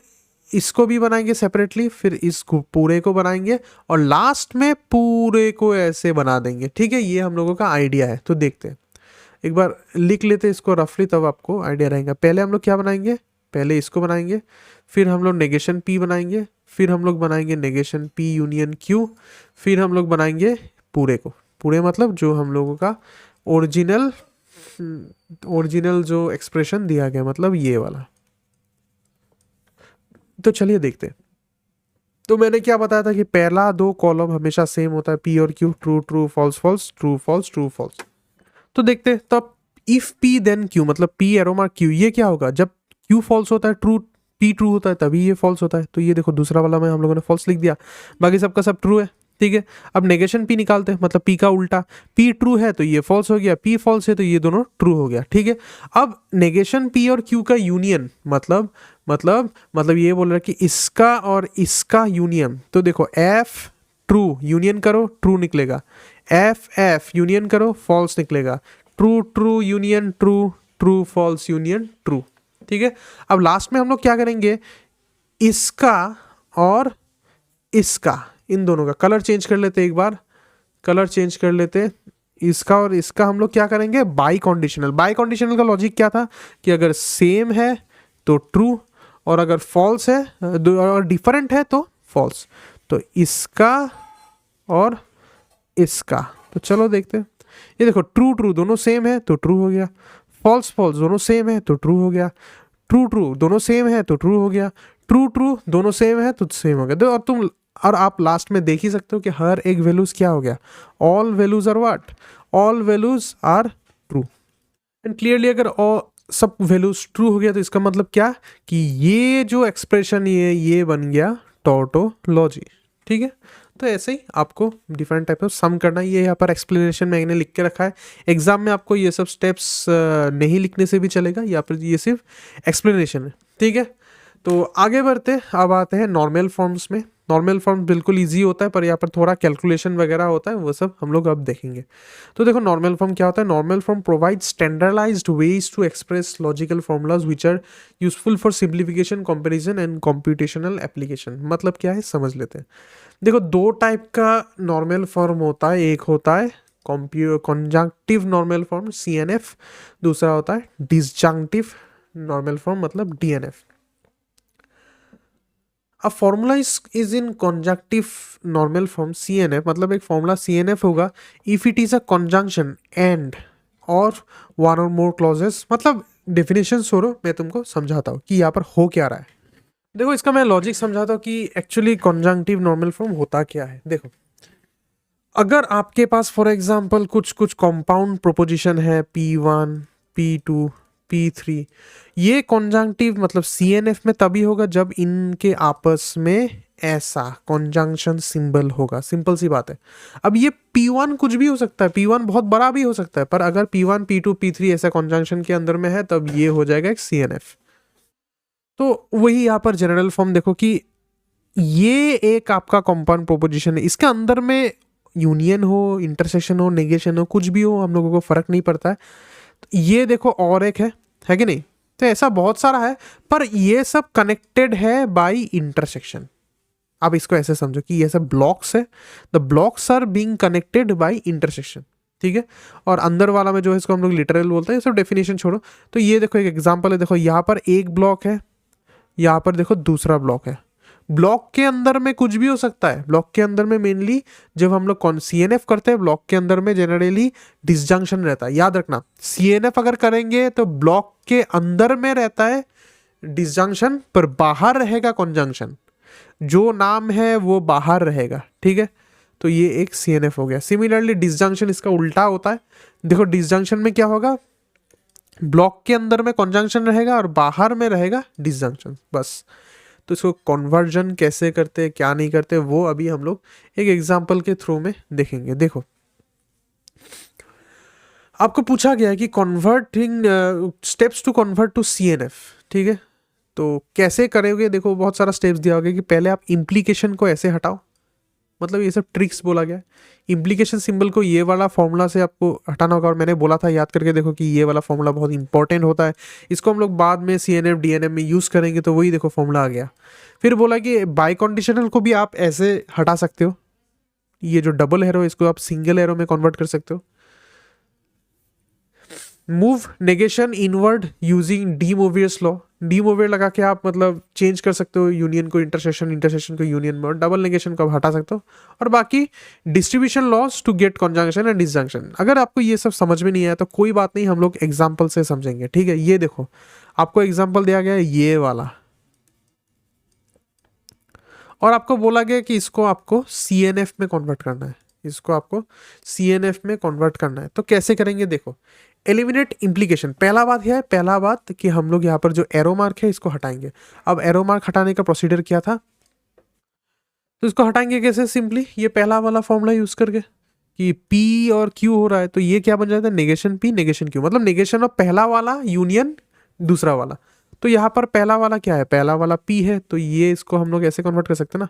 इसको भी बनाएंगे सेपरेटली, फिर इस पूरे को बनाएंगे, और लास्ट में पूरे को ऐसे बना देंगे। ठीक है, ये हम लोगों का आइडिया है। तो देखते हैं, एक बार लिख लेते हैं इसको रफली, तब आपको आइडिया रहेगा। पहले हम लोग क्या बनाएंगे, पहले इसको बनाएंगे, फिर हम लोग नेगेशन P बनाएंगे, फिर हम लोग बनाएंगे नेगेशन P यूनियन Q, फिर हम लोग बनाएंगे पूरे को। पूरे मतलब जो हम लोगों का ओरिजिनल जो एक्सप्रेशन दिया गया, मतलब ये वाला। तो चलिए देखते हैं। तो मैंने क्या बताया था कि पहला दो कॉलम हमेशा सेम होता है, P और Q, true true false false, true false true false. तो देखते हैं, तो अब इफ P देन Q, मतलब P एरो मार्क Q, ये क्या होगा, जब Q फॉल्स होता है ट्रू, P ट्रू होता है तभी ये फॉल्स होता है। तो ये देखो दूसरा वाला में हम लोगों ने फॉल्स लिख दिया, बाकी सबका सब ट्रू है। ठीक है, अब नेगेशन P निकालते हैं, मतलब P का उल्टा, P ट्रू है तो ये फॉल्स हो गया, P फॉल्स है तो ये दोनों ट्रू हो गया। ठीक है, अब नेगेशन P और Q का यूनियन, मतलब ये बोल रहा है कि इसका और इसका यूनियन। तो देखो F ट्रू यूनियन करो, ट्रू निकलेगा, F यूनियन करो, फॉल्स निकलेगा, true true union true, true false union true. ठीक है, अब लास्ट में हम लोग क्या करेंगे, इसका और इसका, इन दोनों का कलर चेंज कर लेते, एक बार कलर चेंज कर लेते, इसका और इसका हम लोग क्या करेंगे, बाई कंडीशनल। बाई कंडीशनल का लॉजिक क्या था कि अगर सेम है तो ट्रू, और अगर फॉल्स है और डिफरेंट है तो फॉल्स। तो इसका और इसका, तो चलो देखते हैं। ये देखो ट्रू ट्रू दोनों सेम है तो ट्रू हो गया, फॉल्स फॉल्स दोनों सेम है तो ट्रू हो गया, ट्रू ट्रू दोनों सेम है तो ट्रू हो गया, ट्रू ट्रू दोनों सेम है तो सेम हो गया। और आप लास्ट में देख ही सकते हो कि हर एक वैल्यूज क्या हो गया, all values are what, all values are true. And clearly अगर सब वैल्यूज ट्रू हो गया तो इसका मतलब क्या कि ये जो एक्सप्रेशन ये बन गया टोटोलॉजी। ठीक है, तो ऐसे ही आपको डिफरेंट टाइप ऑफ सम करना है। ये यहाँ पर एक्सप्लेनेशन मैंने लिख के रखा है, एग्जाम में आपको ये सब स्टेप्स नहीं लिखने से भी चलेगा, या फिर ये सिर्फ एक्सप्लेनेशन है। ठीक है, तो आगे बढ़ते, अब आते हैं नॉर्मल फॉर्म्स में। नॉर्मल फॉर्म बिल्कुल इजी होता है, पर यहाँ पर थोड़ा कैलकुलेशन वगैरह होता है, वो सब हम लोग अब देखेंगे। तो देखो नॉर्मल फॉर्म क्या होता है। Normal form provide standardized ways to express logical formulas which are useful for simplification, comparison and computational application. मतलब क्या है समझ लेते हैं। देखो दो टाइप का नॉर्मल फॉर्म होता है, एक होता है कॉन्जंक्टिव नॉर्मल फॉर्म CNF, दूसरा होता है डिसजंक्टिव नॉर्मल फॉर्म मतलब DNF। A formula is in conjunctive normal form CNF, मतलब एक फॉर्मूला CNF होगा if it is a conjunction and और वन और मोर क्लॉजेस। मतलब डेफिनेशन छोड़ो, मैं तुमको समझाता हूँ कि यहाँ पर हो क्या रहा है। देखो इसका मैं लॉजिक समझाता हूँ कि एक्चुअली कॉन्जंक्टिव नॉर्मल फॉर्म होता क्या है। देखो अगर आपके पास फॉर एग्जांपल कुछ कुछ कंपाउंड प्रोपोजिशन है P1 P2 P3, ये कॉन्जंक्टिव मतलब CNF में तभी होगा जब इनके आपस में ऐसा कॉन्जंक्शन सिंबल होगा। सिंपल सी बात है। अब ये P1 कुछ भी हो सकता है, P1 बहुत बड़ा भी हो सकता है, पर अगर P1 P2 P3 ऐसा कॉन्जंक्शन के अंदर में है तब ये हो जाएगा एक CNF। तो वही यहाँ पर जनरल फॉर्म देखो कि ये एक आपका कंपाउंड प्रोपोजिशन है, इसके अंदर में यूनियन हो, इंटरसेक्शन हो, नेगेशन हो, कुछ भी हो, हम लोगों को फर्क नहीं पड़ता है। तो ये देखो और एक है कि नहीं। तो ऐसा बहुत सारा है, पर ये सब कनेक्टेड है बाय इंटरसेक्शन। आप इसको ऐसे समझो कि ये सब ब्लॉक्स है, the blocks are being connected by intersection, ठीक है। और अंदर वाला में जो है इसको हम लोग लिटरल बोलते हैं, ये सब डेफिनेशन छोड़ो। तो ये देखो एक एग्जांपल है, देखो यहाँ पर एक ब्लॉक है, यहाँ पर देखो दूसरा ब्लॉक है। ब्लॉक के अंदर में कुछ भी हो सकता है। ब्लॉक के अंदर में मेनली जब हम लोग CNF करते हैं, ब्लॉक के अंदर में जनरली डिसजंक्शन रहता है। याद रखना, CNF अगर करेंगे तो ब्लॉक के अंदर में रहता है डिसजंक्शन, पर बाहर रहेगा कॉन्जंक्शन। जो नाम है वो बाहर रहेगा, ठीक है। तो ये एक CNF हो गया। सिमिलरली डिसजंक्शन इसका उल्टा होता है। देखो डिसजंक्शन में क्या होगा, ब्लॉक के अंदर में कॉन्जंक्शन रहेगा और बाहर में रहेगा डिसजंक्शन, बस। तो इसको कन्वर्जन कैसे करते हैं, क्या नहीं करते, वो अभी हम लोग एक एग्जांपल के थ्रू में देखेंगे। देखो आपको पूछा गया है कि converting steps to convert to CNF, ठीक है। तो कैसे करोगे, देखो बहुत सारा स्टेप्स दिया होगा कि पहले आप इम्प्लीकेशन को ऐसे हटाओ, मतलब ये सब ट्रिक्स बोला गया है। इम्प्लीकेशन सिंबल को ये वाला फॉर्मूला से आपको हटाना होगा, और मैंने बोला था याद करके देखो कि ये वाला फॉर्मूला बहुत इंपॉर्टेंट होता है। इसको हम लोग बाद में CNF DNF में यूज़ करेंगे, तो वही देखो फॉर्मूला आ गया। फिर बोला कि बाई कंडीशनल को भी आप ऐसे हटा सकते हो, ये जो डबल एरो इसको आप सिंगल एरो में कन्वर्ट कर सकते हो। Move negation inward using de मोवियस लॉ, डी मोवियर लगा के आप मतलब चेंज कर सकते हो यूनियन को इंटरसेक्शन, इंटरसेक्शन को यूनियन में, और डबल नेगेशन को आप हटा सकते हो। और बाकी distribution laws to get conjunction and disjunction. अगर आपको ये सब समझ में नहीं आया तो कोई बात नहीं, हम लोग एग्जाम्पल से समझेंगे, ठीक है। ये देखो आपको एग्जाम्पल दिया गया है ये वाला, और आपको बोला गया कि इसको आपको CNF में कन्वर्ट करना है, इसको आपको CNF में कन्वर्ट करना है। तो कैसे करेंगे, देखो एलिमिनेट इम्प्लीकेशन। पहला बात है, पहला बात कि हम लोग यहाँ पर जो एरो मार्क है इसको हटाएंगे। अब एरो मार्क हटाने का प्रोसीजर क्या था, तो इसको हटाएंगे कैसे, सिंपली ये पहला वाला फॉर्मूला यूज करके कि P और Q हो रहा है, तो ये क्या बन जाता है, नेगेशन P नेगेशन Q, मतलब नेगेशन ऑफ पहला वाला यूनियन दूसरा वाला। तो यहाँ पर पहला वाला क्या है, पहला वाला P है, तो ये इसको हम लोग ऐसे कन्वर्ट कर सकते हैं ना,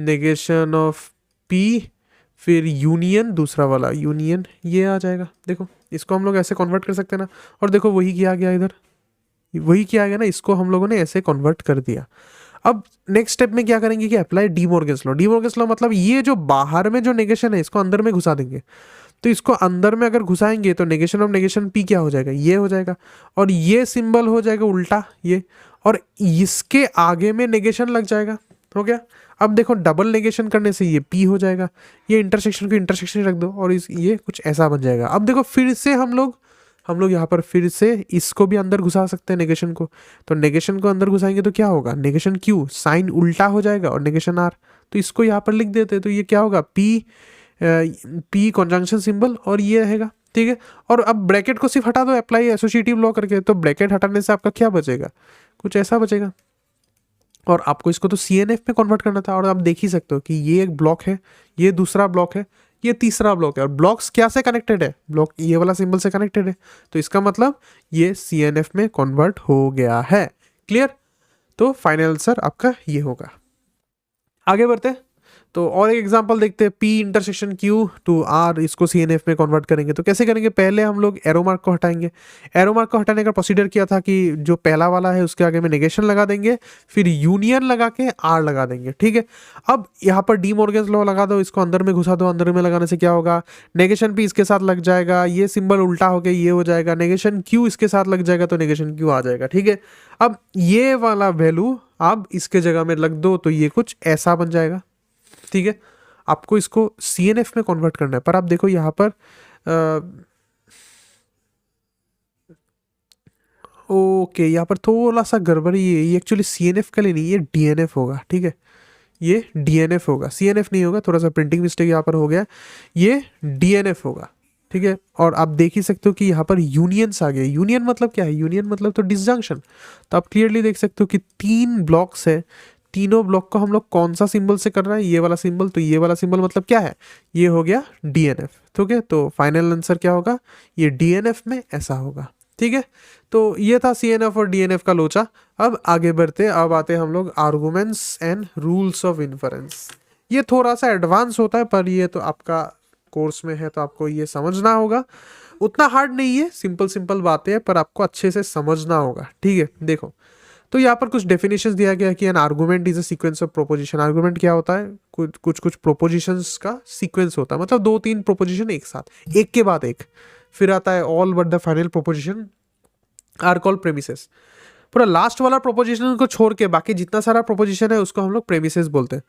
नेगेशन ऑफ P फिर यूनियन दूसरा वाला यूनियन, ये आ जाएगा। देखो इसको हम लोग ऐसे कन्वर्ट कर सकते हैं ना। और देखो वही किया गया, इधर वही किया गया ना, इसको हम लोगों ने ऐसे कन्वर्ट कर दिया। अब नेक्स्ट स्टेप में क्या करेंगे कि apply D Morgan's law. D Morgan's law मतलब ये जो बाहर में जो नेगेशन है इसको अंदर में घुसा देंगे। तो इसको अंदर में अगर घुसाएंगे तो नेगेशन ऑफ नेगेशन P क्या हो जाएगा, ये हो जाएगा, और ये सिंबल हो जाएगा उल्टा ये, और इसके आगे में नेगेशन लग जाएगा, हो गया। अब देखो डबल नेगेशन करने से ये P हो जाएगा, ये इंटरसेक्शन को इंटरसेक्शन रख दो और इस ये कुछ ऐसा बन जाएगा। अब देखो फिर से हम लोग यहाँ पर फिर से इसको भी अंदर घुसा सकते हैं नेगेशन को। तो नेगेशन को अंदर घुसाएंगे तो क्या होगा, नेगेशन Q साइन उल्टा हो जाएगा और नेगेशन R, तो इसको यहाँ पर लिख देते हैं। तो ये क्या होगा, P कॉन्जंक्शन सिंबल, और ये रहेगा, ठीक है। और अब ब्रैकेट को सिर्फ हटा दो अप्लाई एसोसिएटिव लॉ करके, तो ब्रैकेट हटाने से आपका क्या बचेगा, कुछ ऐसा बचेगा। और आपको इसको तो CNF में कन्वर्ट करना था, और आप देख ही सकते हो कि ये एक ब्लॉक है, ये दूसरा ब्लॉक है, ये तीसरा ब्लॉक है, और ब्लॉक्स क्या से कनेक्टेड है, ब्लॉक ये वाला सिंबल से कनेक्टेड है। तो इसका मतलब ये CNF में कन्वर्ट हो गया है। क्लियर, तो फाइनल आंसर आपका ये होगा। आगे बढ़ते हैं, तो और एक एग्जांपल देखते हैं, P intersection Q to R, इसको CNF में कन्वर्ट करेंगे। तो कैसे करेंगे, पहले हम लोग एरो मार्क को हटाएंगे। एरो मार्क को हटाने का प्रोसीजर किया था कि जो पहला वाला है उसके आगे में नेगेशन लगा देंगे, फिर यूनियन लगा के R लगा देंगे, ठीक है। अब यहाँ पर डी मॉर्गन्स लॉ लगा दो, इसको अंदर में घुसा दो, अंदर में लगाने से क्या होगा, नेगेशन P इसके साथ लग जाएगा, ये सिंबल उल्टा होकर ये हो जाएगा, नेगेशन Q इसके साथ लग जाएगा तो नेगेशन Q आ जाएगा, ठीक है। अब ये वाला वैल्यू आप इसके जगह में लग दो तो ये कुछ ऐसा बन जाएगा, ठीक है। आपको इसको CNF में कन्वर्ट करना है, पर आप देखो यहाँ पर ओके, यहाँ पर थोड़ा सा गड़बड़ी है, ये एक्चुअली CNF के लिए नहीं, ये DNF होगा, ठीक है, ये DNF होगा, CNF नहीं होगा, थोड़ा सा प्रिंटिंग मिस्टेक यहाँ पर हो गया, ये DNF होगा, ठीक है। और आप देख ही सकते हो कि यहाँ पर यूनियंस आ गए। यूनियन मतलब क्या है? यूनियन मतलब तो डिसजंक्शन। तो आप क्लियरली देख सकते हो कि 3 ब्लॉक्स है, तीनों ब्लॉक को हम लोग कौन सा सिंबल से कर रहे हैं? ये वाला सिंबल। तो ये वाला सिंबल मतलब क्या है? ये हो गया DNF, ठीक है। तो फाइनल आंसर क्या होगा? ये DNF में ऐसा होगा, ठीक है। तो ये था CNF और DNF का लोचा। अब आगे बढ़ते, अब आते हम लोग arguments and rules of inference. ये थोड़ा सा एडवांस होता है, पर ये तो आपका कोर्स में है तो आपको ये समझना होगा। उतना हार्ड नहीं है, सिंपल सिंपल बातें हैं, पर आपको अच्छे से समझना होगा, ठीक है। देखो, तो यहाँ पर कुछ डेफिनेशंस दिया गया है कि an argument is a sequence of proposition. Argument क्या होता है? कुछ प्रोपोजिशंस का सीक्वेंस होता है, मतलब 2-3 प्रोपोजिशन एक साथ, एक के बाद एक, फिर आता है all but the final proposition are called premises. पूरा लास्ट वाला प्रोपोजिशन को छोड़ के बाकी जितना सारा प्रोपोजिशन है उसको हम लोग प्रेमिसेस बोलते हैं।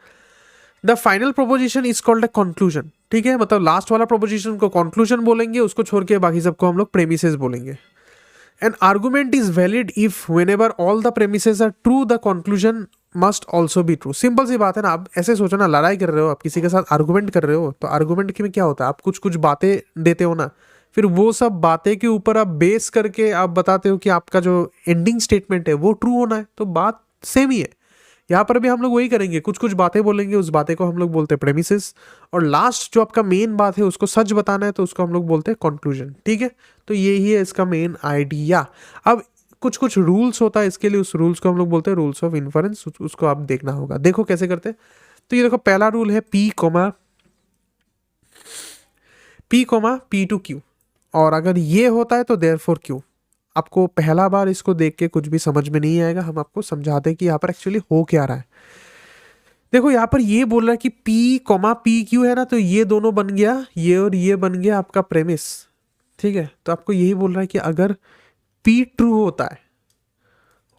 The final proposition is called a conclusion, ठीक है। मतलब लास्ट वाला प्रोपोजिशन को कंक्लूजन बोलेंगे, उसको छोड़ के बाकी सबको हम लोग प्रेमिसेस बोलेंगे। An argument is valid if whenever all the premises are true the conclusion must also be true. Simple सी बात है ना। आप ऐसे सोचो ना, लड़ाई कर रहे हो, आप किसी के साथ आर्गुमेंट कर रहे हो, तो आर्गुमेंट में क्या होता है? आप कुछ कुछ बातें देते हो ना, फिर वो सब बातें के ऊपर आप बेस करके आप बताते हो कि आपका जो एंडिंग स्टेटमेंट है वो ट्रू होना है। तो बात सेम ही है। यहाँ पर भी हम लोग वही करेंगे, कुछ कुछ बातें बोलेंगे, उस बातें को हम लोग बोलते हैं प्रेमिसेस, और लास्ट जो आपका मेन बात है उसको सच बताना है तो उसको हम लोग बोलते हैं कंक्लूजन, ठीक है। तो यही है इसका मेन आइडिया। अब कुछ कुछ रूल्स होता है इसके लिए, उस रूल्स को हम लोग बोलते हैं रूल्स ऑफ इन्फरेंस। उसको आप देखना होगा। देखो कैसे करते हैं। तो ये देखो, पहला रूल है P, P2Q, और अगर ये होता है तो देयरफॉर Q। आपको पहला बार इसको देख के कुछ भी समझ में नहीं आएगा, हम आपको समझाते हैं कि यहाँ पर एक्चुअली हो क्या रहा है। देखो, यहाँ पर ये बोल रहा है कि P, Q है ना, तो ये दोनों बन गया, ये और ये बन गया आपका प्रेमिस, ठीक है। तो आपको यही बोल रहा है कि अगर P ट्रू होता है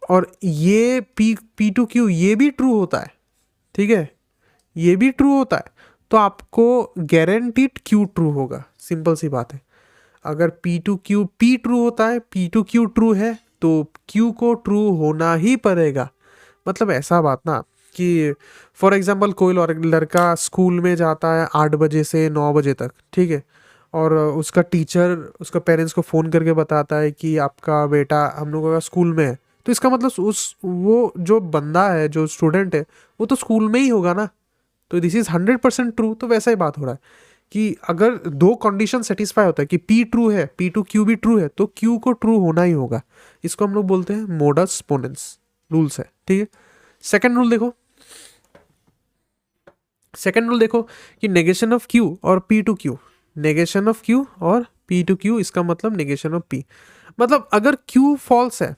और ये P2Q ये भी ट्रू होता है, ठीक है, ये भी ट्रू होता है, तो आपको गारंटीड Q ट्रू होगा। सिंपल सी बात है। अगर P2Q P ट्रू होता है, P2Q ट्रू है, तो Q को ट्रू होना ही पड़ेगा। मतलब ऐसा बात ना कि फॉर एग्जांपल कोई लड़का स्कूल में जाता है 8 बजे से 9 बजे तक, ठीक है, और उसका टीचर उसका पेरेंट्स को फ़ोन करके बताता है कि आपका बेटा हम लोगों का स्कूल में है। तो इसका मतलब वो जो बंदा है, जो स्टूडेंट है, वो तो स्कूल में ही होगा ना। तो दिस इज़ 100% ट्रू। तो वैसा ही बात हो रहा है कि अगर 2 कंडीशन सेटिस्फाई होता है कि P ट्रू है, P2Q भी ट्रू है, तो Q को ट्रू होना ही होगा। इसको हम लोग बोलते हैं मोडस पोनेंस रूल्स है, ठीक है। सेकंड रूल देखो कि नेगेशन ऑफ Q और P2Q, नेगेशन ऑफ Q और P2Q, इसका मतलब नेगेशन ऑफ P। मतलब अगर Q फॉल्स है,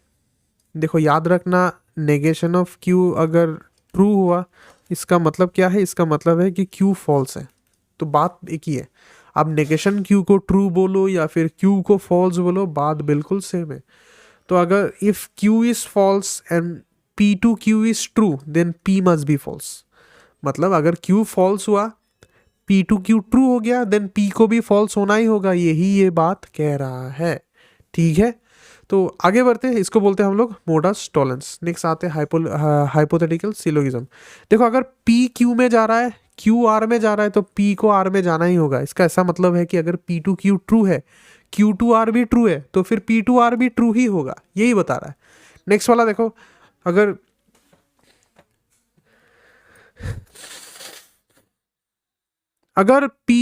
देखो याद रखना, नेगेशन ऑफ Q अगर ट्रू हुआ, इसका मतलब क्या है? इसका मतलब है कि Q फॉल्स है। तो बात एक ही है। आप नेगेशन Q को ट्रू बोलो या फिर Q को फॉल्स बोलो, बात बिल्कुल सेम है। तो अगर if Q is false and P2Q is true, then P must be false. मतलब अगर Q फॉल्स हुआ, P2Q ट्रू हो गया, देन P को भी फॉल्स होना ही होगा। यही ये बात कह रहा है, ठीक है। तो आगे बढ़ते हैं, इसको बोलते हैं हम लोग मोडस टॉलेंस। नेक्स्ट आते हैं हाइपोथेटिकल सिलोगिज्म। देखो, अगर P Q में जा रहा है, Q R में जा रहा है, तो P को R में जाना ही होगा। इसका ऐसा मतलब है कि अगर P2Q ट्रू है, Q2R भी ट्रू है, तो फिर P2R भी ट्रू ही होगा। यही बता रहा है। नेक्स्ट वाला देखो, अगर P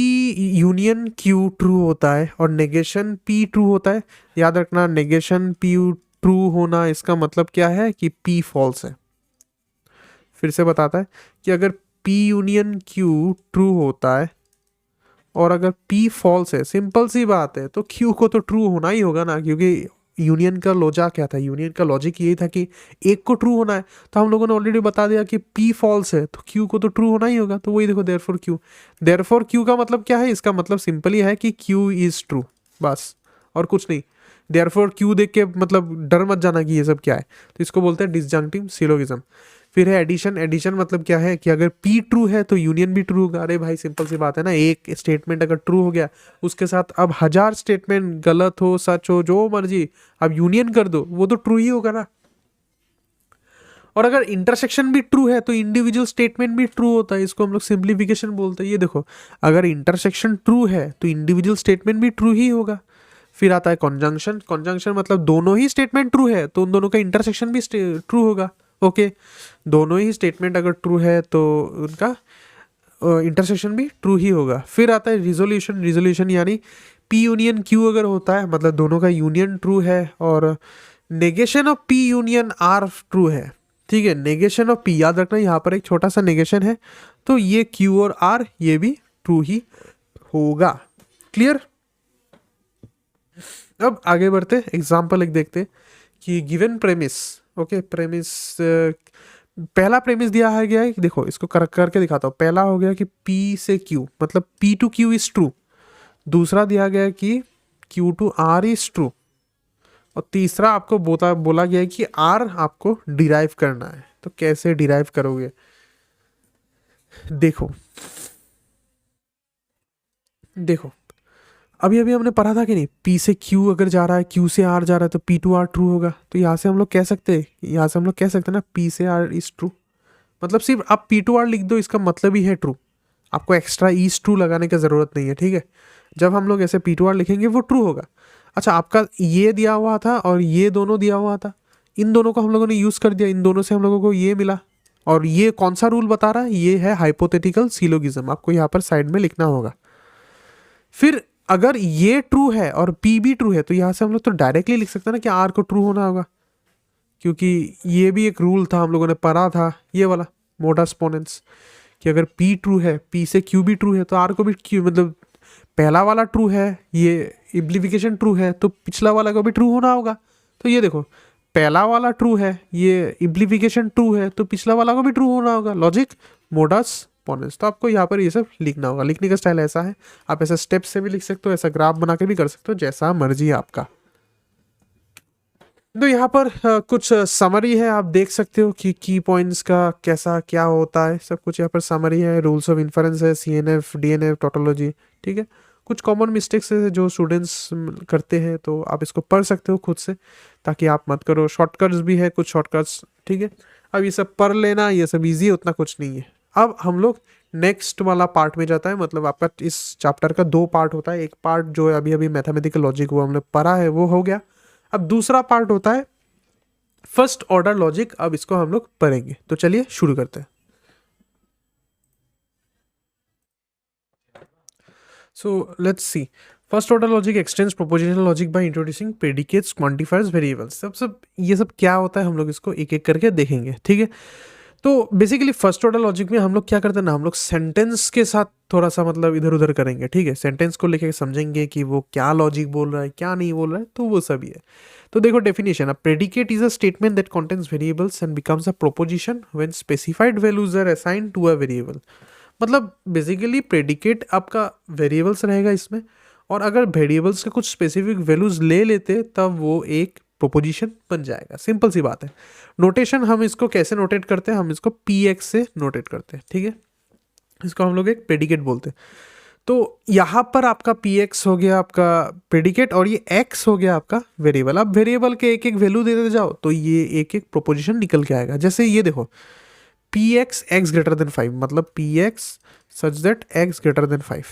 यूनियन Q ट्रू होता है और नेगेशन P ट्रू होता है, याद रखना, नेगेशन P ट्रू होना इसका मतलब क्या है? कि P फॉल्स है। फिर से बताता है कि अगर P यूनियन Q ट्रू होता है और अगर P फॉल्स है, सिंपल सी बात है, तो Q को तो ट्रू होना ही होगा ना, क्योंकि यूनियन का लॉजिक क्या था? यूनियन का लॉजिक यही था कि एक को ट्रू होना है। तो हम लोगों ने ऑलरेडी बता दिया कि P फॉल्स है, तो Q को तो ट्रू होना ही होगा। तो वही देखो, देयरफॉर Q का मतलब क्या है? इसका मतलब सिंपल ही है कि Q इज ट्रू, बस, और कुछ नहीं। देयरफॉर Q देख के मतलब डर मत जाना कि ये सब क्या है। तो इसको बोलते हैं डिसजंक्टिव सिलोगिज्म। फिर है एडिशन। एडिशन मतलब क्या है कि अगर P ट्रू है तो यूनियन भी ट्रू होगा। अरे भाई सिंपल सी बात है ना, एक स्टेटमेंट अगर ट्रू हो गया उसके साथ अब 1000 स्टेटमेंट गलत हो सच हो जो मर्जी अब यूनियन कर दो, वो तो ट्रू ही होगा ना। और अगर इंटरसेक्शन भी ट्रू है तो इंडिविजुअल स्टेटमेंट भी ट्रू होता है, इसको हम लोग सिंप्लीफिकेशन बोलते हैं। ये देखो, अगर इंटरसेक्शन ट्रू है तो इंडिविजुअल स्टेटमेंट भी ट्रू ही होगा। फिर आता है कॉन्जंक्शन। कॉन्जंक्शन मतलब दोनों ही स्टेटमेंट ट्रू है तो उन दोनों का इंटरसेक्शन भी ट्रू होगा। ओके, दोनों ही स्टेटमेंट अगर ट्रू है तो उनका इंटरसेक्शन भी ट्रू ही होगा। फिर आता है रिजोल्यूशन। रिजोल्यूशन यानी P यूनियन Q अगर होता है मतलब दोनों का यूनियन ट्रू है और negation of P union R true है। ठीक है, नेगेशन ऑफ P, याद रखना यहाँ पर एक छोटा सा नेगेशन है, तो ये Q और R ये भी ट्रू ही होगा। क्लियर। अब आगे बढ़ते, एग्जाम्पल एक देखते कि गिवन प्रेमिस। ओके, प्रेमिस पहला प्रेमिस दिया है गया है, देखो इसको करके दिखाता हूँ। पहला हो गया कि P से Q मतलब P to Q is true. दूसरा दिया गया है कि Q to R is true. और तीसरा आपको बोला गया है कि R आपको डिराइव करना है। तो कैसे डिराइव करोगे, देखो देखो अभी अभी हमने पढ़ा था कि नहीं, P से Q अगर जा रहा है, Q से R जा रहा है तो P टू R ट्रू होगा। तो यहाँ से हम लोग कह सकते हैं, ना P से R इज ट्रू। मतलब सिर्फ आप P टू R लिख दो, इसका मतलब ही है ट्रू। आपको एक्स्ट्रा इज ट्रू लगाने की ज़रूरत नहीं है। ठीक है, जब हम लोग ऐसे P टू R लिखेंगे वो ट्रू होगा। अच्छा, आपका ये दिया हुआ था और ये दोनों दिया हुआ था, इन दोनों को हम लोगों ने यूज़ कर दिया, इन दोनों से हम लोगों को ये मिला। और ये कौन सा रूल बता रहा है, ये है हाइपोथेटिकल सिलोगिज्म। आपको यहाँ पर साइड में लिखना होगा। फिर अगर ये ट्रू है और P भी ट्रू है तो यहाँ से हम लोग तो डायरेक्टली लिख सकते हैं ना कि R को ट्रू होना होगा, क्योंकि ये भी एक रूल था हम लोगों ने पढ़ा था, ये वाला मोडास पोनेंस, कि अगर P ट्रू है, P से Q भी ट्रू है तो R को भी Q, मतलब पहला वाला ट्रू है, ये इम्प्लीफिकेशन ट्रू है तो पिछला वाला को भी ट्रू होना होगा। तो ये देखो, पहला वाला ट्रू है, ये इम्प्लीफिकेशन ट्रू है तो पिछला वाला को भी ट्रू होना होगा। लॉजिक मोडास पोनेंस। तो आपको यहाँ पर ये सब लिखना होगा। लिखने का स्टाइल ऐसा है, आप ऐसा स्टेप से भी लिख सकते हो, ऐसा ग्राफ बना के भी कर सकते हो, जैसा मर्जी है आपका। तो यहाँ पर कुछ समरी है, आप देख सकते हो कि की पॉइंट्स का कैसा क्या होता है, सब कुछ यहाँ पर समरी है। रूल्स ऑफ इन्फरेंस है, CNF, DNF, टोटोलॉजी। ठीक है, कुछ कॉमन मिस्टेक्स है जो स्टूडेंट्स करते हैं, तो आप इसको पढ़ सकते हो खुद से, ताकि आप मत करो। शॉर्टकट्स भी है, कुछ शॉर्टकट्स। ठीक है, अब ये सब पढ़ लेना, ये सब ईजी, उतना कुछ नहीं है। अब हम लोग नेक्स्ट वाला पार्ट में जाता है। मतलब आपका इस चैप्टर का 2 पार्ट होता है। एक पार्ट जो है अभी अभी मैथमेटिकल लॉजिक वो हमने पढ़ा है, वो हो गया। अब दूसरा पार्ट होता है फर्स्ट ऑर्डर लॉजिक। अब इसको हम लोग पढ़ेंगे, तो चलिए शुरू करते हैं। So let's see, first order logic x tends prepositional logic by introducing predicates, quantifiers, variables. सब ये सब क्या होता है हम लोग इसको एक एक करके देखेंगे। ठीक है, तो बेसिकली फर्स्ट ऑर्डर लॉजिक में हम लोग क्या करते हैं ना, हम लोग सेंटेंस के साथ थोड़ा सा मतलब इधर उधर करेंगे। ठीक है, सेंटेंस को लेके समझेंगे कि वो क्या लॉजिक बोल रहा है, क्या नहीं बोल रहा है, तो वो सभी है। तो देखो definition, a predicate is a statement that contains variables and becomes a proposition when specified values are assigned to a variable. मतलब बेसिकली प्रेडिकेट आपका वेरिएबल्स रहेगा इसमें, और अगर वेरिएबल्स के कुछ स्पेसिफिक वैल्यूज ले लेते तब वो एक प्रोपोजिशन बन जाएगा। सिंपल सी बात है। नोटेशन हम इसको कैसे नोटेट करते हैं, हम इसको PX से नोटेट करते हैं। ठीक है, इसको हम लोग एक प्रेडिकेट बोलते हैं। तो यहाँ पर आपका PX हो गया आपका प्रेडिकेट, और ये X हो गया आपका वेरिएबल। अब वेरिएबल के एक एक वैल्यू देते जाओ तो ये एक एक प्रोपोजिशन निकल के आएगा। जैसे ये देखो, PX X ग्रेटर देन 5, मतलब PX such that X greater than 5,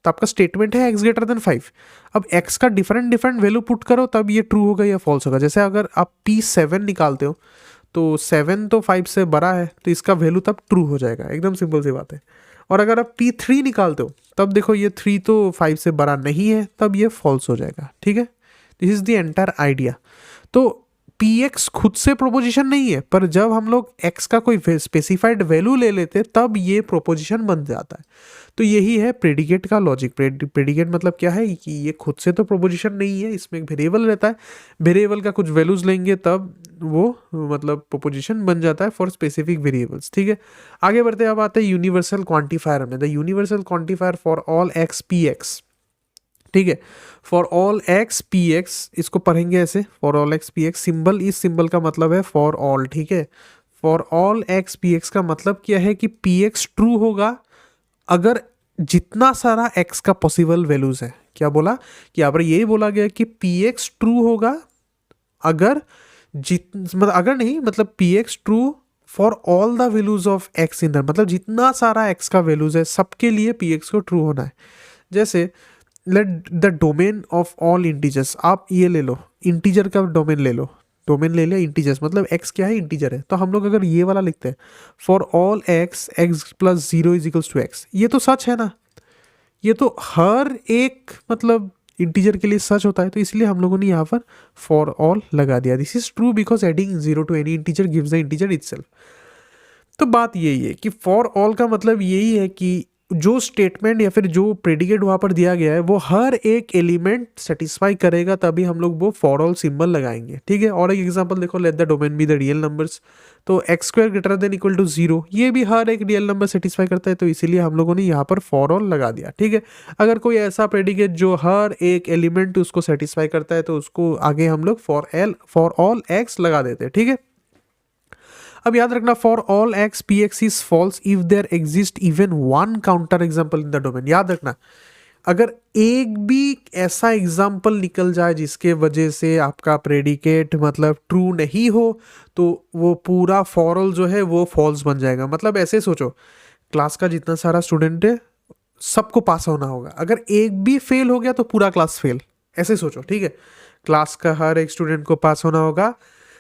तो आपका स्टेटमेंट है X ग्रेटर देन 5। अब X का डिफरेंट वैल्यू पुट करो तब ये ट्रू होगा या फॉल्स होगा। जैसे अगर आप P7 निकालते हो तो 7 तो 5 से बड़ा है, तो इसका वैल्यू तब ट्रू हो जाएगा। एकदम सिंपल सी बात है। और अगर आप P3 निकालते हो तब देखो ये 3 तो 5 से बड़ा नहीं है, तब ये फॉल्स हो जाएगा। ठीक है, this is the entire idea. तो PX खुद से प्रोपोजिशन नहीं है, पर जब हम लोग X का कोई स्पेसिफाइड वैल्यू ले लेते तब ये प्रोपोजिशन बन जाता है। तो यही है प्रेडिकेट का लॉजिक। प्रेडिकेट मतलब क्या है कि ये खुद से तो प्रोपोजिशन नहीं है, इसमें एक वेरिएबल रहता है, वेरिएबल का कुछ वैल्यूज लेंगे तब वो मतलब प्रोपोजिशन बन जाता है फॉर स्पेसिफिक वेरिएबल्स। ठीक है, आगे बढ़ते अब आते हैं यूनिवर्सल क्वांटिफायर में। The universal quantifier for all X PX। ठीक है, फॉर ऑल X PX, इसको पढ़ेंगे ऐसे, for all X PX। Symbol, इस सिंबल का मतलब है फॉर ऑल। ठीक है, for all x P x का मतलब क्या है कि पी एक्स ट्रू होगा अगर जितना सारा एक्स का पॉसिबल वैल्यूज है। क्या बोला कि यहाँ पर यही बोला गया कि पी एक्स ट्रू होगा अगर मतलब अगर नहीं, मतलब P x true for all the values of x in the, मतलब जितना सारा एक्स का वैल्यूज है सबके लिए पी एक्स को ट्रू होना है। जैसे late the domain of all integers, आप ये ले लो, इंटीजर का डोमेन ले लो, डोमेन ले लिया इंटीजर्स, मतलब एक्स क्या है, इंटीजर है। तो हम लोग अगर ये वाला लिखते हैं for all x x plus zero is equals to x, ये तो सच है ना, ये तो हर एक मतलब इंटीजर के लिए सच होता है, तो इसलिए हम लोगों ने यहाँ पर फॉर ऑल लगा दिया। This is true because adding zero to any integer gives the integer itself. तो बात यही है कि फॉर ऑल का मतलब यही है कि जो स्टेटमेंट या फिर जो प्रेडिकेट वहाँ पर दिया गया है वो हर एक एलिमेंट सेटिस्फाई करेगा, तभी हम लोग वो फॉर ऑल सिंबल लगाएंगे। ठीक है, और एक एग्जांपल देखो, let the domain be the real numbers, तो x square greater than equal to zero, ये भी हर एक रियल नंबर सेटिस्फाई करता है, तो इसीलिए हम लोगों ने यहाँ पर फॉर ऑल लगा दिया। ठीक है, अगर कोई ऐसा प्रेडिकेट जो हर एक एलिमेंट उसको सेटिस्फाई करता है तो उसको आगे हम लोग फॉर ऑल एक्स लगा देते हैं। ठीक है, अब याद रखना for all x P x is false if there exist even one counter example in the domain. याद रखना अगर एक भी ऐसा एग्जाम्पल निकल जाए जिसके वजह से आपका प्रेडिकेट मतलब ट्रू नहीं हो, तो वो पूरा फॉर ऑल जो है वो फॉल्स बन जाएगा। मतलब ऐसे सोचो, क्लास का जितना सारा स्टूडेंट है सबको पास होना होगा, अगर एक भी फेल हो गया तो पूरा क्लास फेल। ऐसे सोचो, ठीक है, क्लास का हर एक स्टूडेंट को पास होना होगा,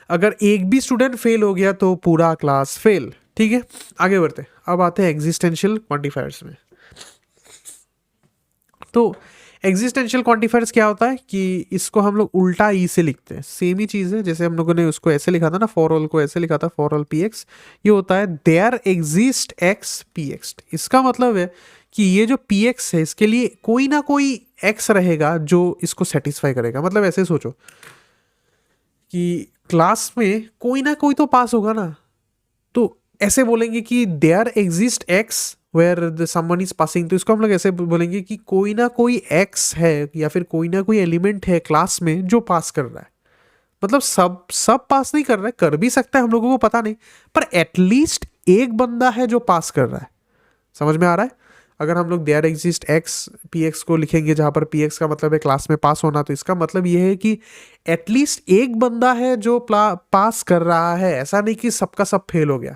अगर एक भी स्टूडेंट फेल हो गया तो पूरा क्लास फेल। ठीक है, आगे बढ़ते, अब आते हैं एग्जिस्टेंशियल क्वांटिफायर्स में। तो एग्जिस्टेंशियल क्वांटिफायर्स क्या होता है कि इसको हम लोग उल्टा ई से लिखते हैं, सेम ही चीज़ है, जैसे हम लोगों ने उसको ऐसे लिखा था ना, फॉर ऑल को ऐसे लिखा था फॉर ऑल पी एक्स, ये होता है there exist x P x. इसका मतलब है कि ये जो पी एक्स है इसके लिए कोई ना कोई एक्स रहेगा जो इसको सेटिस्फाई करेगा। मतलब ऐसे सोचो कि क्लास में कोई ना कोई तो पास होगा ना, तो ऐसे बोलेंगे कि there exist x where someone is passing, तो इसको हम लोग ऐसे बोलेंगे कि कोई ना कोई एक्स है या फिर कोई ना कोई एलिमेंट है क्लास में जो पास कर रहा है। मतलब सब पास नहीं कर रहा है, कर भी सकता है, हम लोगों को पता नहीं, पर एटलीस्ट एक बंदा है जो पास कर रहा है। समझ में आ रहा है? अगर हम लोग there exist x P x को लिखेंगे जहाँ पर पी एक्स का मतलब है क्लास में पास होना, तो इसका मतलब ये है कि एटलीस्ट एक बंदा है जो पास कर रहा है, ऐसा नहीं कि सबका सब फेल हो गया।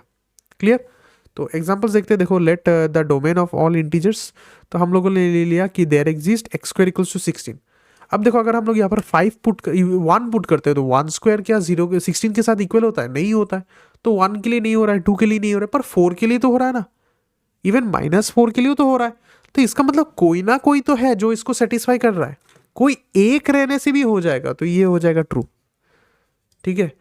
क्लियर? तो एग्जांपल्स देखते हैं, देखो let the domain of all integers, तो हम लोगों ने ले लिया कि there exist x square equals to 16। अब देखो अगर हम लोग यहाँ पर 1 पुट करते हैं तो 1 स्क्वायर क्या 16 के साथ इक्वल होता है? नहीं होता है। तो 1 के लिए नहीं हो रहा है, 2 के लिए नहीं हो रहा है, पर 4 के लिए तो हो रहा है ना, इवन -4 के लिए तो हो रहा है। तो इसका मतलब कोई ना कोई तो है जो इसको सेटिस्फाई कर रहा है, कोई एक रहने से भी हो जाएगा, तो ये हो जाएगा ट्रू। ठीक है,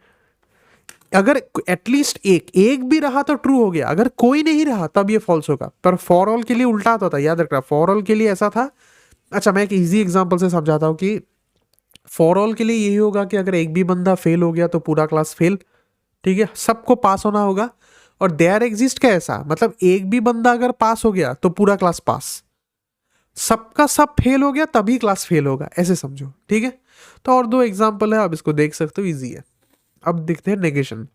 अगर एटलीस्ट एक भी रहा तो ट्रू हो गया, अगर कोई नहीं रहा तब ये फॉल्स होगा। पर फॉर ऑल के लिए उल्टा होता था, याद रखना, फॉर ऑल के लिए ऐसा था। अच्छा, मैं एक इजी एग्जांपल से समझाता हूँ कि फॉर ऑल के लिए यही होगा कि अगर एक भी बंदा फेल हो गया तो पूरा क्लास फेल। ठीक है, सबको पास होना होगा। और देयर एग्जिस्ट का ऐसा मतलब एक भी बंदा अगर पास हो गया तो पूरा क्लास पास, सबका सब फेल हो गया तभी क्लास फेल होगा, ऐसे समझो। ठीक है, तो और 2 एग्जांपल है, आप इसको देख सकते हो, इजी है। अब देखते हैं नेगेशन।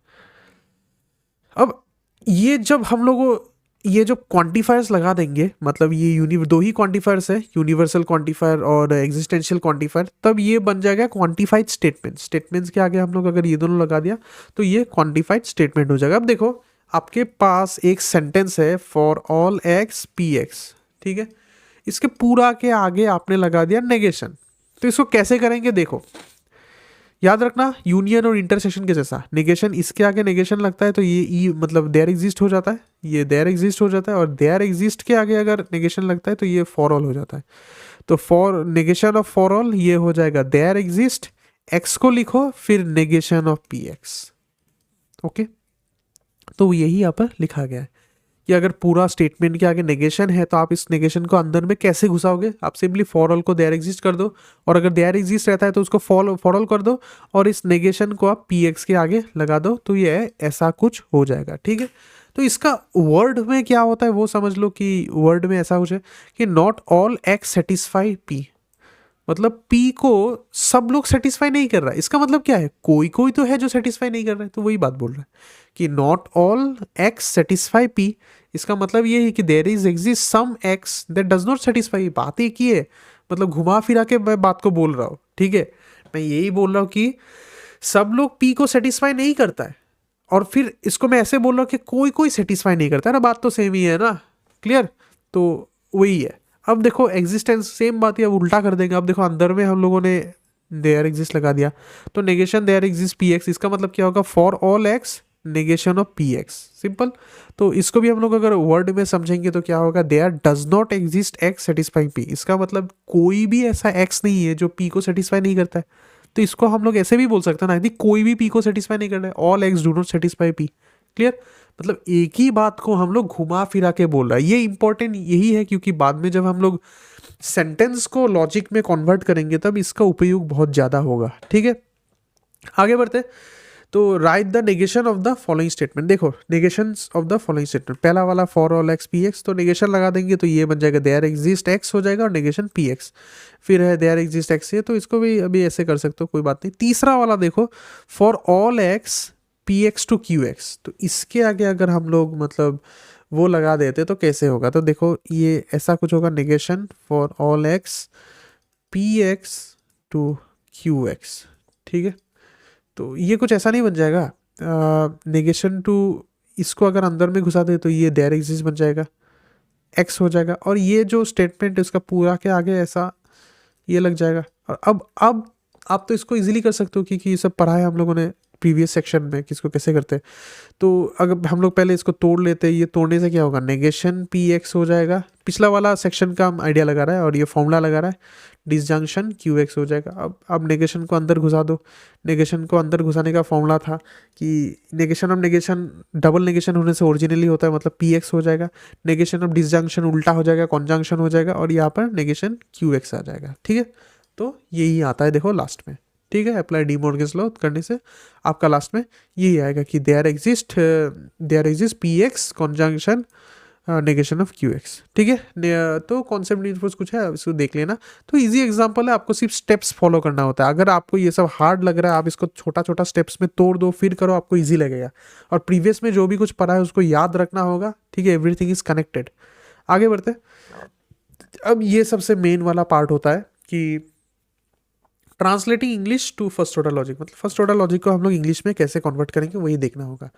अब ये जब हम लोगों ये जो क्वांटिफायर्स लगा देंगे, मतलब ये 2 ही क्वांटिफायर्स है, यूनिवर्सल क्वांटिफायर और एग्जिस्टेंशियल क्वांटिफायर, तब ये बन जाएगा क्वांटिफाइड स्टेटमेंट। स्टेटमेंट्स के आगे हम लोग अगर ये दोनों लगा दिया तो ये क्वांटिफाइड स्टेटमेंट हो जाएगा। अब देखो आपके पास एक सेंटेंस है for all x P x, ठीक है, इसके पूरा के आगे आपने लगा दिया नेगेशन। तो इसको कैसे करेंगे देखो, याद रखना यूनियन और इंटरसेक्शन के जैसा, नेगेशन इसके आगे नेगेशन लगता है तो ये ई मतलब देयर एग्जिस्ट हो जाता है, ये देयर एग्जिस्ट हो जाता है, और देयर एग्जिस्ट के आगे अगर नेगेशन लगता है तो ये फॉर ऑल हो जाता है। तो for negation of for all ये हो जाएगा देयर एग्जिस्ट, एक्स को लिखो फिर negation of P x. Okay, तो यही यहाँ पर लिखा गया है कि अगर पूरा स्टेटमेंट के आगे नेगेशन है तो आप इस नेगेशन को अंदर में कैसे घुसाओगे? आप सिंपली फॉर ऑल को देयर एग्जिस्ट कर दो, और अगर देयर एग्जिस्ट रहता है तो उसको फॉर ऑल कर दो, और इस नेगेशन को आप पी एक्स के आगे लगा दो, तो ये ऐसा कुछ हो जाएगा। ठीक है, तो इसका वर्ड में क्या होता है वो समझ लो कि वर्ड में ऐसा कुछ है कि not all x satisfy P. मतलब P को सब लोग सेटिस्फाई नहीं कर रहा है। इसका मतलब क्या है, कोई कोई तो है जो सेटिस्फाई नहीं कर रहा है। तो वही बात बोल रहा है कि not all x satisfy P। इसका मतलब ये है कि there is exist some x that does not satisfy. बात एक ही है, मतलब घुमा फिरा के मैं बात को बोल रहा हूँ, ठीक है। मैं यही बोल रहा हूँ कि सब लोग P को सेटिस्फाई नहीं करता है, और फिर इसको मैं ऐसे बोल रहा हूँ कि कोई कोई सेटिस्फाई नहीं करता है ना, बात तो सेम ही है ना, क्लियर। तो वही है। अब देखो एग्जिस्टेंस सेम बात है, अब उल्टा कर देंगे। अब देखो अंदर में हम लोगों ने देयर एग्जिस्ट लगा दिया, तो negation there exist P x, इसका मतलब क्या होगा, for all x negation of P x, simple. तो इसको भी हम लोग अगर वर्ड में समझेंगे तो क्या होगा, there does not exist x satisfying P. इसका मतलब कोई भी ऐसा एक्स नहीं है जो पी को सेटिस्फाई नहीं करता है। तो इसको हम लोग ऐसे भी बोल सकते हैं ना, यदि कोई भी पी को सेटिस्फाई नहीं कर रहा है, all x do not satisfy P, clear. मतलब एक ही बात को हम लोग घुमा फिरा के बोल रहा है। ये इंपॉर्टेंट यही है क्योंकि बाद में जब हम लोग सेंटेंस को लॉजिक में कन्वर्ट करेंगे तब इसका उपयोग बहुत ज़्यादा होगा, ठीक है। आगे बढ़ते। तो write the negation of the following statement. देखो negation of the following statement, पहला वाला for all x P x, तो नेगेशन लगा देंगे तो ये बन जाएगा देयर एग्जिस्ट एक्स हो जाएगा और नेगेशन पी एक्स। फिर है देयर एग्जिस्ट एक्स, ये तो इसको भी अभी ऐसे कर सकते हो, कोई बात नहीं। तीसरा वाला देखो, for all x P x to Q x, तो इसके आगे अगर हम लोग मतलब वो लगा देते तो कैसे होगा, तो देखो ये ऐसा कुछ होगा, negation for all x P x to Q x, ठीक है। तो ये कुछ ऐसा नहीं बन जाएगा, नेगेशन टू, इसको अगर अंदर में घुसा दे तो ये देयर एग्जिस्ट बन जाएगा, एक्स हो जाएगा, और ये जो स्टेटमेंट है उसका पूरा के आगे ऐसा ये लग जाएगा। और अब आप तो इसको इजीली कर सकते हो क्योंकि ये सब पढ़ा है हम लोगों ने प्रीवियस सेक्शन में किसको कैसे करते हैं। तो अगर हम लोग पहले इसको तोड़ लेते हैं, ये तोड़ने से क्या होगा, नेगेशन पी एक्स हो जाएगा, पिछला वाला सेक्शन का हम आइडिया लगा रहा है और ये फॉर्मूला लगा रहा है, डिसजंक्शन क्यू एक्स हो जाएगा। अब नेगेशन को अंदर घुसा दो। नेगेशन को अंदर घुसाने का फॉर्मूला था कि negation of negation double negation होने से ओरिजिनली होता है, मतलब पी एक्स हो जाएगा। नेगेशन ऑफ डिसजंक्शन उल्टा हो जाएगा, कॉन्जंक्शन हो जाएगा, और यहाँ पर नेगेशन क्यू एक्स आ जाएगा, ठीक है। तो यही आता है देखो लास्ट में, ठीक है। अप्लाई डी मॉर्गन्स लॉ करने से आपका लास्ट में यही आएगा कि there exist P x conjunction negation of Q x, ठीक है। तो कॉन्सेप्ट इन्फोर्स कुछ है, इसको देख लेना। तो इजी एग्जांपल है, आपको सिर्फ स्टेप्स फॉलो करना होता है। अगर आपको ये सब हार्ड लग रहा है, आप इसको छोटा छोटा स्टेप्स में तोड़ दो फिर करो, आपको इजी लगेगा। और प्रीवियस में जो भी कुछ पढ़ा है उसको याद रखना होगा, ठीक है। Everything is connected. आगे बढ़ते। अब ये सबसे मेन वाला पार्ट होता है कि translating English to first order logic, मतलब फर्स्ट ऑर्डर लॉजिक को हम लोग इंग्लिश में कैसे कन्वर्ट करेंगे वही देखना होगा।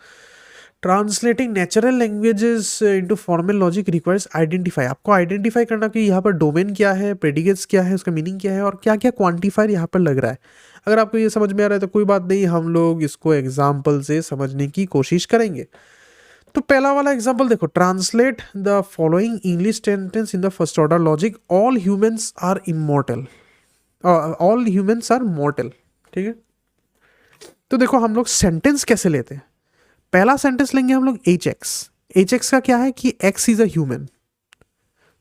Translating natural languages into formal logic requires identify. आपको आइडेंटिफाई करना कि यहाँ पर डोमेन क्या है, प्रेडिकेट्स क्या है, उसका मीनिंग क्या है, और क्या क्या क्वांटिफायर यहाँ पर लग रहा है। अगर आपको ये समझ में आ रहा है तो कोई बात नहीं, हम लोग इसको एग्जाम्पल से समझने की कोशिश करेंगे। तो पहला वाला एग्जाम्पल देखो, translate the following English sentence in the first order logic, all humans are immortal, all humans are mortal, ठीक है। तो देखो हम लोग सेंटेंस कैसे लेते हैं। पहला सेंटेंस लेंगे हम लोग एच एक्स। एच एक्स का क्या है कि एक्स इज अ ह्यूमन।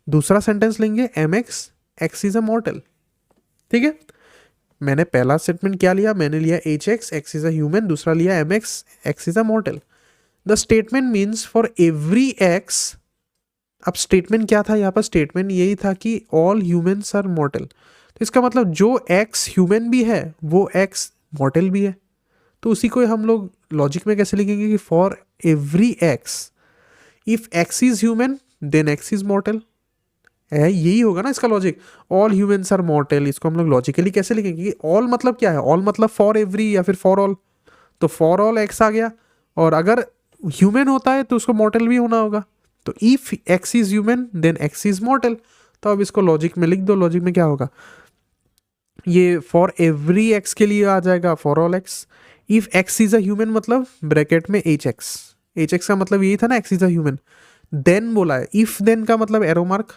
दूसरा सेंटेंस लेंगे M x, x is a mortal, ठीक है। मैंने पहला स्टेटमेंट क्या लिया, मैंने लिया H x, x is a human, दूसरा लिया M x, x is a mortal. The statement means for every x. अब स्टेटमेंट क्या था यहाँ पर, स्टेटमेंट यही था कि ऑल ह्यूमन्स आर मॉर्टल। तो इसका मतलब जो एक्स ह्यूमन भी है वो एक्स मॉर्टल भी है। तो उसी को हम लोग लॉजिक में कैसे लिखेंगे कि for every x, if x is human then x is mortal है, यही होगा ना इसका logic. All humans are mortal, इसको हम लोग लॉजिकली कैसे लिखेंगे कि ऑल मतलब क्या है, ऑल मतलब फॉर एवरी या फिर फॉर ऑल। तो फॉर ऑल एक्स आ गया, और अगर ह्यूमन होता है तो उसको मॉर्टल भी होना होगा। तो if x is human then x is mortal. तो अब इसको लॉजिक में लिख दो। लॉजिक में क्या होगा, ये फॉर एवरी एक्स के लिए आ जाएगा for all x. If x is a human मतलब ब्रैकेट में एच एक्स, एच एक्स का मतलब यही था ना x is a human. Then बोला है, इफ देन का मतलब एरो मार्क,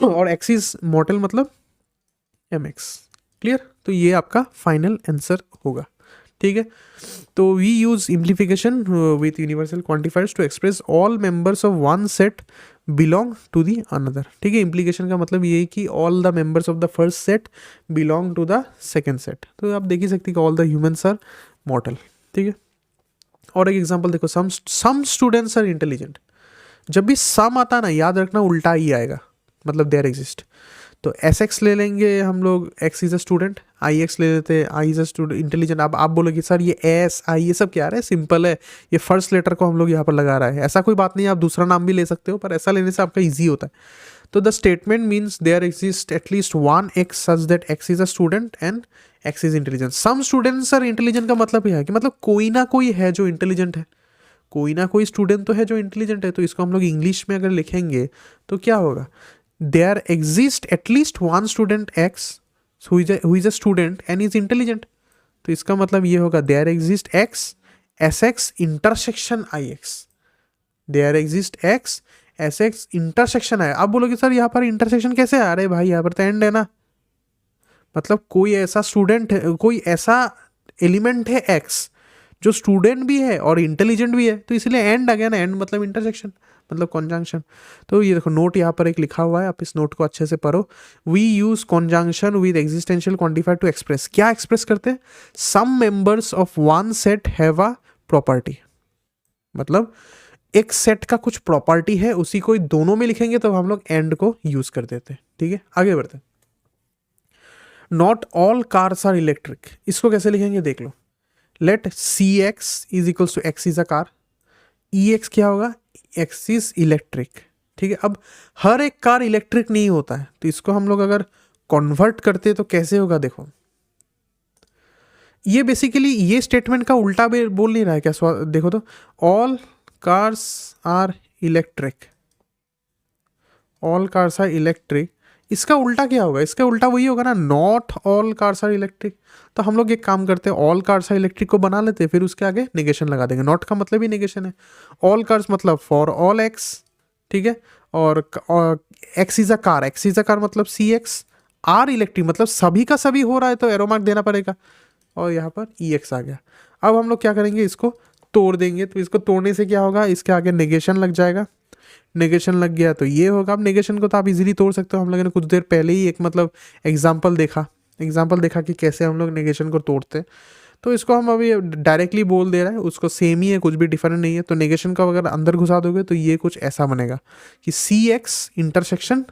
और एक्स इज मॉर्टल मतलब एम एक्स, क्लियर। तो ये आपका फाइनल आंसर होगा, ठीक है। तो we use implication with universal quantifiers to express all members of one set belong to the another, ठीक है। इम्प्लीकेशन का मतलब ये है कि all the members of the first set belong to the second set. तो आप देख ही सकते हैं कि all the humans are mortal, ठीक है। और एक एग्जांपल देखो, सम स्टूडेंट्स आर इंटेलिजेंट। जब भी सम आता है ना, याद रखना उल्टा ही आएगा, मतलब देयर एग्जिस्ट। तो एस एक्स ले लेंगे हम लोग, x is a student, I x ले लेते हैं, I is a student intelligent. अब आप बोलोगे सर ये एस आई ये सब क्या रहा है, सिंपल है, ये फर्स्ट लेटर को हम लोग यहाँ पर लगा रहा है, ऐसा कोई बात नहीं, आप दूसरा नाम भी ले सकते हो, पर ऐसा लेने से आपका ईजी होता है। तो the statement means there exist at least one x such that x is a student and x is intelligent. Some students are intelligent का मतलब यह है कि मतलब कोई ना कोई है जो इंटेलिजेंट है, कोई ना कोई स्टूडेंट तो है जो इंटेलिजेंट है। तो इसको हम लोग इंग्लिश में अगर लिखेंगे तो क्या होगा, there exist at least one student x who is a student and is intelligent. तो इसका मतलब ये होगा there exist x S x intersection I x, there exist x S x intersection है। आप बोलोगे सर यहाँ पर इंटरसेक्शन कैसे आ रहे भाई, यहाँ पर तो एंड है ना, मतलब कोई ऐसा स्टूडेंट है, कोई ऐसा एलिमेंट है एक्स जो स्टूडेंट भी है और इंटेलिजेंट भी है, तो इसलिए एंड आ गया ना, एंड मतलब इंटरसेक्शन, मतलब कॉन्जंक्शन। तो ये देखो नोट यहाँ पर एक लिखा हुआ है, आप इस नोट को अच्छे से पढ़ो। We use conjunction with existential quantifier to express, क्या एक्सप्रेस करते हैं, some members of one set have a property, मतलब एक सेट का कुछ प्रॉपर्टी है, उसी को दोनों में लिखेंगे तो हम लोग एंड को यूज कर देते हैं। ठीक है, आगे बढ़ते हैं। Not all cars are electric, इसको कैसे लिखेंगे देख लो। Let C x is equals to x is a car, E x क्या होगा, एक्स इज इलेक्ट्रिक। ठीक है, अब हर एक कार इलेक्ट्रिक नहीं होता है, तो इसको हम लोग अगर कन्वर्ट करते तो कैसे होगा, देखो ये बेसिकली ये स्टेटमेंट का उल्टा बोल नहीं रहा है क्या, देखो तो all cars are electric, all cars are electric, इसका उल्टा क्या होगा, इसका उल्टा वही होगा ना, not all cars are electric. तो हम लोग एक काम करते हैं, ऑल कार्स आर इलेक्ट्रिक को बना लेते हैं, फिर उसके आगे नेगेशन लगा देंगे, नॉट का मतलब ही नेगेशन है, ऑल कार्स मतलब फॉर ऑल एक्स, ठीक है, और x is a car, x is a car मतलब सी एक्स, आर इलेक्ट्रिक मतलब सभी का सभी हो रहा है तो एरो मार्क देना पड़ेगा, और यहाँ पर ई एक्स आ गया। अब हम लोग क्या करेंगे, इसको तोड़ देंगे, तो इसको तोड़ने से क्या होगा, इसके आगे नेगेशन लग जाएगा, नेगेशन लग गया तो ये होगा। अब नेगेशन को तो आप इजीली तोड़ सकते हो, हम लोगों ने कुछ देर पहले ही एक मतलब एग्जांपल देखा कि कैसे हम लोग नेगेशन को तोड़ते हैं। तो इसको हम अभी डायरेक्टली बोल दे रहे हैं, उसको सेम ही है, कुछ भी डिफरेंट नहीं है। तो नेगेशन का अगर अंदर घुसा दोगे तो ये कुछ ऐसा बनेगा कि C x intersection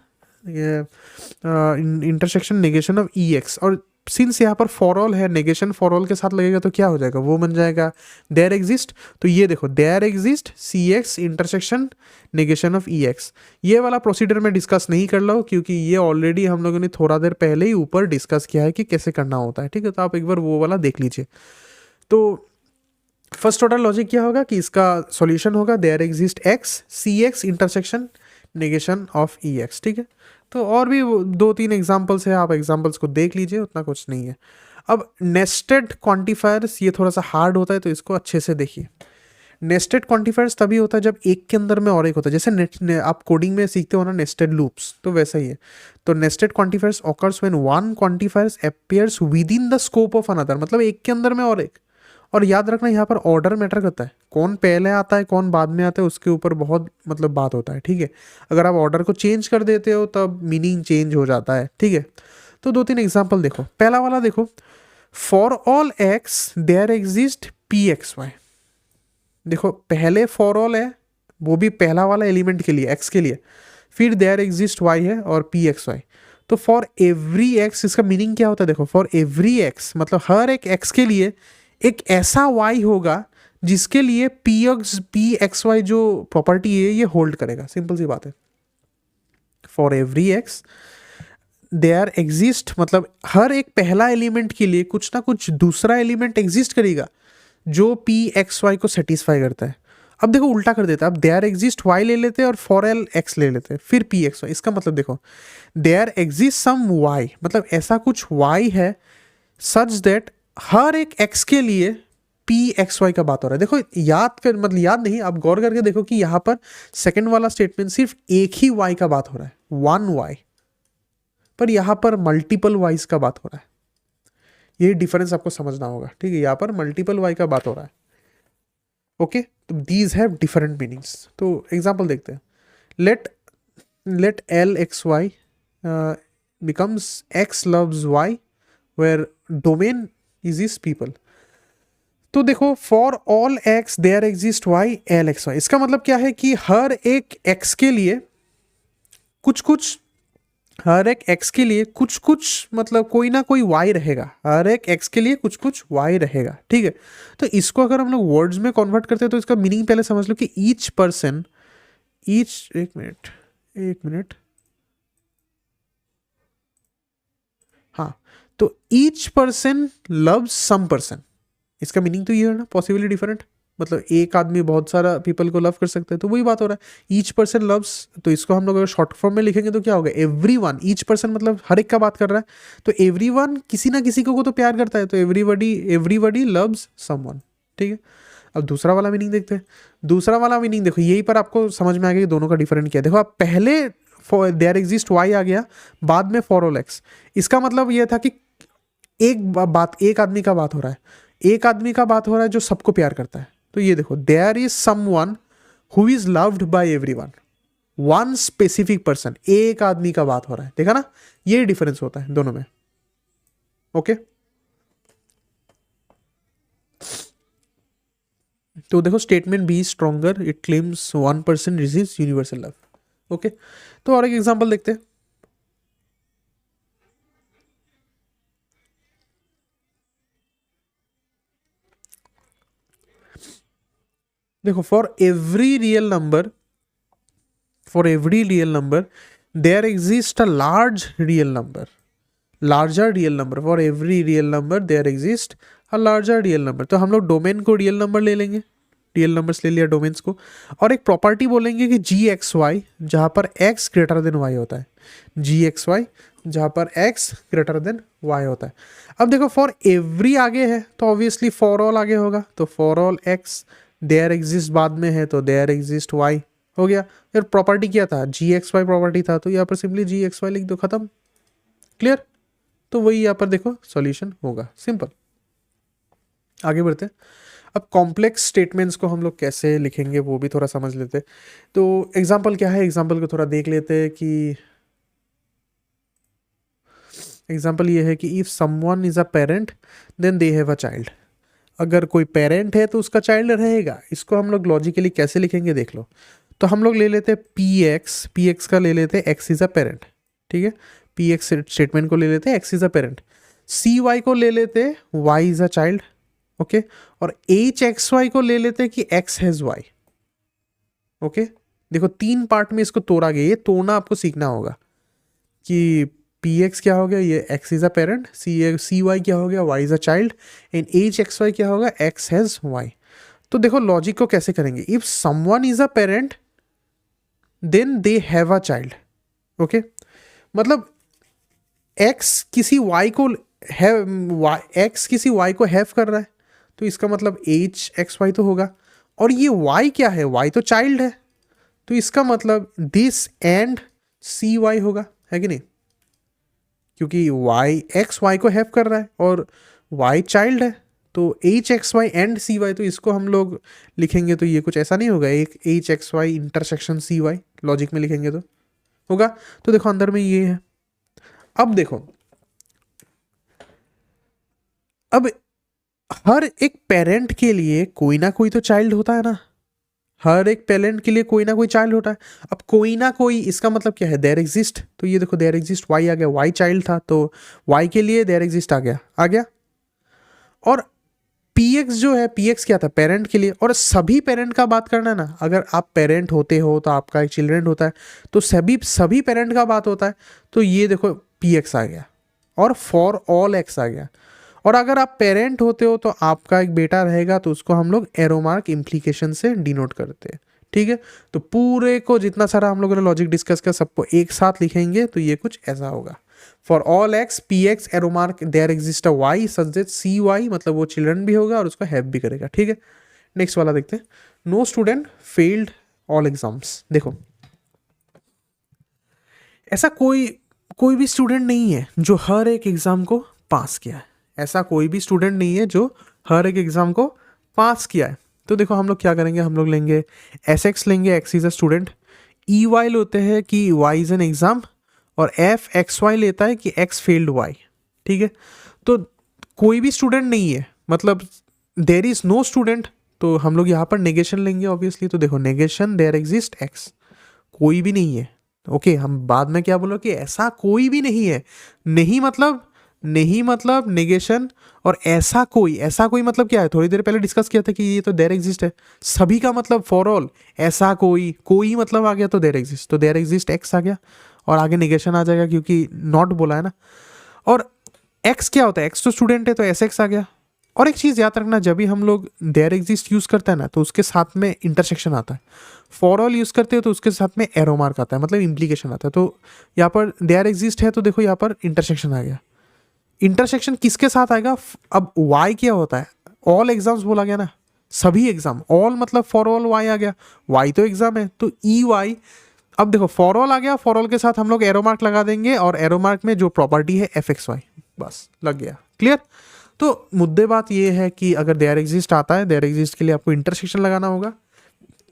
negation of E x, और सिंस यहाँ पर फॉर ऑल है, नेगेशन फॉर ऑल के साथ लगेगा तो क्या हो जाएगा, वो बन जाएगा देयर एग्जिस्ट। तो ये देखो there exist C x intersection negation of E x. ये वाला प्रोसीजर मैं डिस्कस नहीं कर रहा हूँ क्योंकि ये ऑलरेडी हम लोगों ने थोड़ा देर पहले ही ऊपर डिस्कस किया है कि कैसे करना होता है। ठीक है, तो आप एक बार वो वाला देख लीजिए। तो फर्स्ट ऑर्डर लॉजिक क्या होगा कि इसका सॉल्यूशन होगा there exist x C x intersection negation of E x. ठीक है, तो और भी 2-3 एग्जाम्पल्स है, आप एग्जाम्पल्स को देख लीजिए, उतना कुछ नहीं है। अब नेस्टेड क्वांटिफायर्स ये थोड़ा सा हार्ड होता है, तो इसको अच्छे से देखिए। नेस्टेड क्वांटिफायर्स तभी होता है जब एक के अंदर में और एक होता है, जैसे आप कोडिंग में सीखते हो ना नेस्टेड लूप्स, तो वैसा ही है। तो nested quantifiers occurs when one quantifiers appears within the scope of another, मतलब एक के अंदर में और एक। और याद रखना यहाँ पर ऑर्डर मैटर करता है, कौन पहले आता है कौन बाद में आता है उसके ऊपर बहुत मतलब बात होता है। ठीक है, अगर आप ऑर्डर को चेंज कर देते हो तब मीनिंग चेंज हो जाता है। ठीक है, तो 2-3 एग्जाम्पल देखो। पहला वाला देखो, for all x there exist P x y. देखो पहले फॉर ऑल है, वो भी पहला वाला एलिमेंट के लिए एक्स के लिए, फिर देयर एग्जिस्ट वाई है और पी एक्स वाई। तो फॉर एवरी एक्स, इसका मीनिंग क्या होता है, देखो फॉर एवरी एक्स मतलब हर एक एक्स के लिए एक ऐसा वाई होगा जिसके लिए पी एक्स वाई जो प्रॉपर्टी है ये होल्ड करेगा। सिंपल सी बात है, for every x there exist मतलब हर एक पहला एलिमेंट के लिए कुछ ना कुछ दूसरा एलिमेंट एग्जिस्ट करेगा जो पी एक्स वाई को सेटिस्फाई करता है। अब देखो उल्टा कर देता है, अब देयर एग्जिस्ट वाई ले लेते हैं और फॉर एल एक्स ले लेते हैं, फिर पी एक्स वाई। इसका मतलब देखो देयर एग्जिस्ट सम वाई, मतलब ऐसा कुछ वाई है सच दैट हर एक एक्स के लिए पी एक्स वाई का बात हो रहा है। देखो याद कर, मतलब याद नहीं, आप गौर करके देखो कि यहाँ पर सेकंड वाला स्टेटमेंट सिर्फ एक ही वाई का बात हो रहा है, वन वाई, पर यहाँ पर मल्टीपल वाइज का बात हो रहा है। ये डिफरेंस आपको समझना होगा। ठीक है, यहाँ पर मल्टीपल वाई का बात हो रहा है। ओके, तो दीज हैव डिफरेंट मीनिंग्स। तो एग्जाम्पल देखते हैं। Let L x y becomes x loves y where domain is is people. तो देखो for all x there exist y L x y, इसका मतलब क्या है कि हर एक एक्स के लिए कुछ कुछ हर एक x के लिए कुछ कुछ मतलब कोई ना कोई y रहेगा, हर एक x के लिए कुछ कुछ y रहेगा, ठीक है। तो इसको अगर हम लोग वर्ड्स में कन्वर्ट करते हैं तो इसका मीनिंग पहले समझ लो कि ईच पर्सन, ईच, एक मिनट, एक मिनट, हाँ, तो each person loves some person, इसका मीनिंग तो ये है ना, पॉसिबली डिफरेंट, मतलब एक आदमी बहुत सारा पीपल को लव कर सकता है, तो वही बात हो रहा है, ईच पर्सन लव्स। तो इसको हम लोग अगर शॉर्ट फॉर्म में लिखेंगे तो क्या होगा, एवरी वन, ईच पर्सन मतलब हर एक का बात कर रहा है, तो एवरी वन किसी ना किसी को तो प्यार करता है, तो एवरीबडी, एवरीबडी लव्स समवन, ठीक है। अब दूसरा वाला मीनिंग देखते हैं। दूसरा वाला मीनिंग देखो, यहीं पर आपको समझ में आ गया कि दोनों का डिफरेंट क्या है। देखो आप पहले देयर एग्जिस्ट वाई आ गया, बाद में फॉर ऑल एक्स। इसका मतलब यह था कि बात, एक आदमी का बात हो रहा है, एक आदमी का बात हो रहा है जो सबको प्यार करता है। तो ये देखो, there is someone who is loved by everyone, one specific person, एक आदमी का बात हो रहा है, देखा ना, ये डिफरेंस होता है दोनों में। ओके, तो देखो statement be stronger, it claims one person receives universal love. Okay, तो और एक एग्जांपल देखते हैं। देखो, for every real number, for every real number there exist a large real number, larger real number, for every real number there exist a larger real number. तो हम लोग domain को रियल नंबर ले लेंगे, real numbers ले लिया domains को, और एक प्रॉपर्टी बोलेंगे कि जी एक्स वाई, जहाँ पर एक्स ग्रेटर देन वाई होता है, जी एक्स वाई जहाँ पर एक्स ग्रेटर देन वाई होता है। अब देखो, फॉर एवरी आगे है तो ऑब्वियसली फॉर ऑल आगे होगा, तो for all x there exist बाद में है तो देयर एग्जिस्ट वाई हो गया। फिर प्रॉपर्टी क्या था, जी एक्स वाई प्रॉपर्टी था, तो यहाँ पर सिंपली जी एक्स वाई लिख दो, खत्म, क्लियर। तो वही यहाँ पर देखो सॉल्यूशन होगा, सिंपल। आगे बढ़ते हैं। अब कॉम्प्लेक्स स्टेटमेंट्स को हम लोग कैसे लिखेंगे वो भी थोड़ा समझ लेते हैं। तो एग्जांपल क्या है, एग्जांपल को थोड़ा देख लेते हैं कि एग्जांपल ये है कि if someone is a parent then they have a child. अगर कोई पेरेंट है तो उसका चाइल्ड रहेगा। इसको हम लोग लॉजिकली कैसे लिखेंगे देख लो। तो हम लोग ले लेते हैं पी एक्स का ले लेते हैं एक्स इज अ पेरेंट, ठीक है। पी एक्स स्टेटमेंट को ले लेते हैं x is a parent, C y को ले लेते हैं y is a child, okay. और एच एक्स वाई को ले लेते हैं कि एक्स हैज वाई, ओके। देखो तीन पार्ट में इसको तोड़ा गया, ये तोड़ना आपको सीखना होगा कि पी एक्स क्या हो गया, ये x is a parent, C y क्या हो गया, y is a child, and H x y क्या होगा, एक्स हैज वाई। तो देखो लॉजिक को कैसे करेंगे, if someone is a parent then they have a child, okay. मतलब एक्स किसी वाई को हैव, एक्स किसी वाई को हैव कर रहा है, तो इसका मतलब एच एक्स वाई तो होगा। और ये वाई क्या है, वाई तो चाइल्ड है, तो इसका मतलब दिस एंड सी वाई होगा, है कि नहीं, क्योंकि वाई एक्स वाई को हैव कर रहा है और वाई चाइल्ड है, तो H x y and C y, तो इसको हम लोग लिखेंगे तो ये कुछ ऐसा नहीं होगा, एक H x y intersection C y, logic में लिखेंगे तो होगा। तो देखो अंदर में ये है। अब देखो, अब हर एक पेरेंट के लिए कोई ना कोई तो चाइल्ड होता है ना, हर एक पेरेंट के लिए कोई ना कोई चाइल्ड होता है। अब कोई ना कोई, इसका मतलब क्या है, देयर एग्जिस्ट, तो ये देखो देयर एग्जिस्ट वाई आ गया, वाई चाइल्ड था तो वाई के लिए देयर एग्जिस्ट आ गया, आ गया। और पी एक्स जो है, पी एक्स क्या था, पेरेंट के लिए। और सभी पेरेंट का बात करना ना, अगर आप पेरेंट होते हो तो आपका एक चिल्ड्रन होता है, तो सभी सभी पेरेंट का बात होता है, तो ये देखो पी एक्स आ गया और फॉर ऑल एक्स आ गया। और अगर आप पेरेंट होते हो तो आपका एक बेटा रहेगा, तो उसको हम लोग एरो मार्क इम्प्लीकेशन से डिनोट करते हैं, ठीक है। तो पूरे को जितना सारा हम लोगों ने लॉजिक डिस्कस किया सबको एक साथ लिखेंगे तो ये कुछ ऐसा होगा, for all x P x arrow mark there exist a y such that C y, मतलब वो चिल्ड्रन भी होगा और उसको हैव भी करेगा, ठीक है। नेक्स्ट वाला देखते हैं, no student failed all exams. देखो ऐसा कोई कोई भी स्टूडेंट नहीं है जो हर एक एग्जाम को पास किया है, ऐसा कोई भी स्टूडेंट नहीं है जो हर एक एग्जाम को पास किया है। तो देखो हम लोग क्या करेंगे, हम लोग लेंगे एस एक्स लेंगे, x is a student, E y लेते हैं कि वाई इज एन एग्जाम, और एफ एक्स वाई लेता है कि एक्स फेल्ड वाई, ठीक है। तो कोई भी स्टूडेंट नहीं है, मतलब देर इज नो स्टूडेंट, तो हम लोग यहाँ पर नेगेशन लेंगे ऑब्वियसली। तो देखो नेगेशन देयर एग्जिस्ट एक्स, कोई भी नहीं है, ओके, हम बाद में क्या बोलो कि ऐसा कोई भी नहीं है। नहीं मतलब नेगेशन, और ऐसा कोई मतलब क्या है, थोड़ी देर पहले डिस्कस किया था कि ये तो देयर एग्जिस्ट है। सभी का मतलब फॉर ऑल, ऐसा कोई मतलब आ गया तो देयर एग्जिस्ट, तो देयर एग्जिस्ट एक्स आ गया, और आगे नेगेशन आ जाएगा क्योंकि नॉट बोला है ना। और एक्स क्या होता है, एक्स तो स्टूडेंट है तो एस एक्स आ गया। और एक चीज़ याद रखना, जब भी हम लोग देयर एग्जिस्ट यूज़ करते हैं ना तो उसके साथ में इंटरसेक्शन आता है। फॉर ऑल यूज़ करते हो तो उसके साथ में एरो मार्क आता है, मतलब इम्प्लीकेशन आता है। तो यहाँ पर देयर एग्जिस्ट है तो देखो यहाँ पर इंटरसेक्शन आ गया। इंटरसेक्शन किसके साथ आएगा, अब वाई क्या होता है, ऑल एग्जाम्स बोला गया ना, सभी एग्जाम, ऑल मतलब फॉर ऑल वाई आ गया, वाई तो एग्जाम है तो ई वाई। अब देखो फॉर ऑल आ गया, फॉर ऑल के साथ हम लोग एरो मार्क लगा देंगे, और एरो मार्क में जो प्रॉपर्टी है एफ एक्स वाई, बस लग गया, क्लियर। तो मुद्दे बात ये है कि अगर देयर एग्जिस्ट आता है, देयर एग्जिस्ट के लिए आपको इंटरसेक्शन लगाना होगा।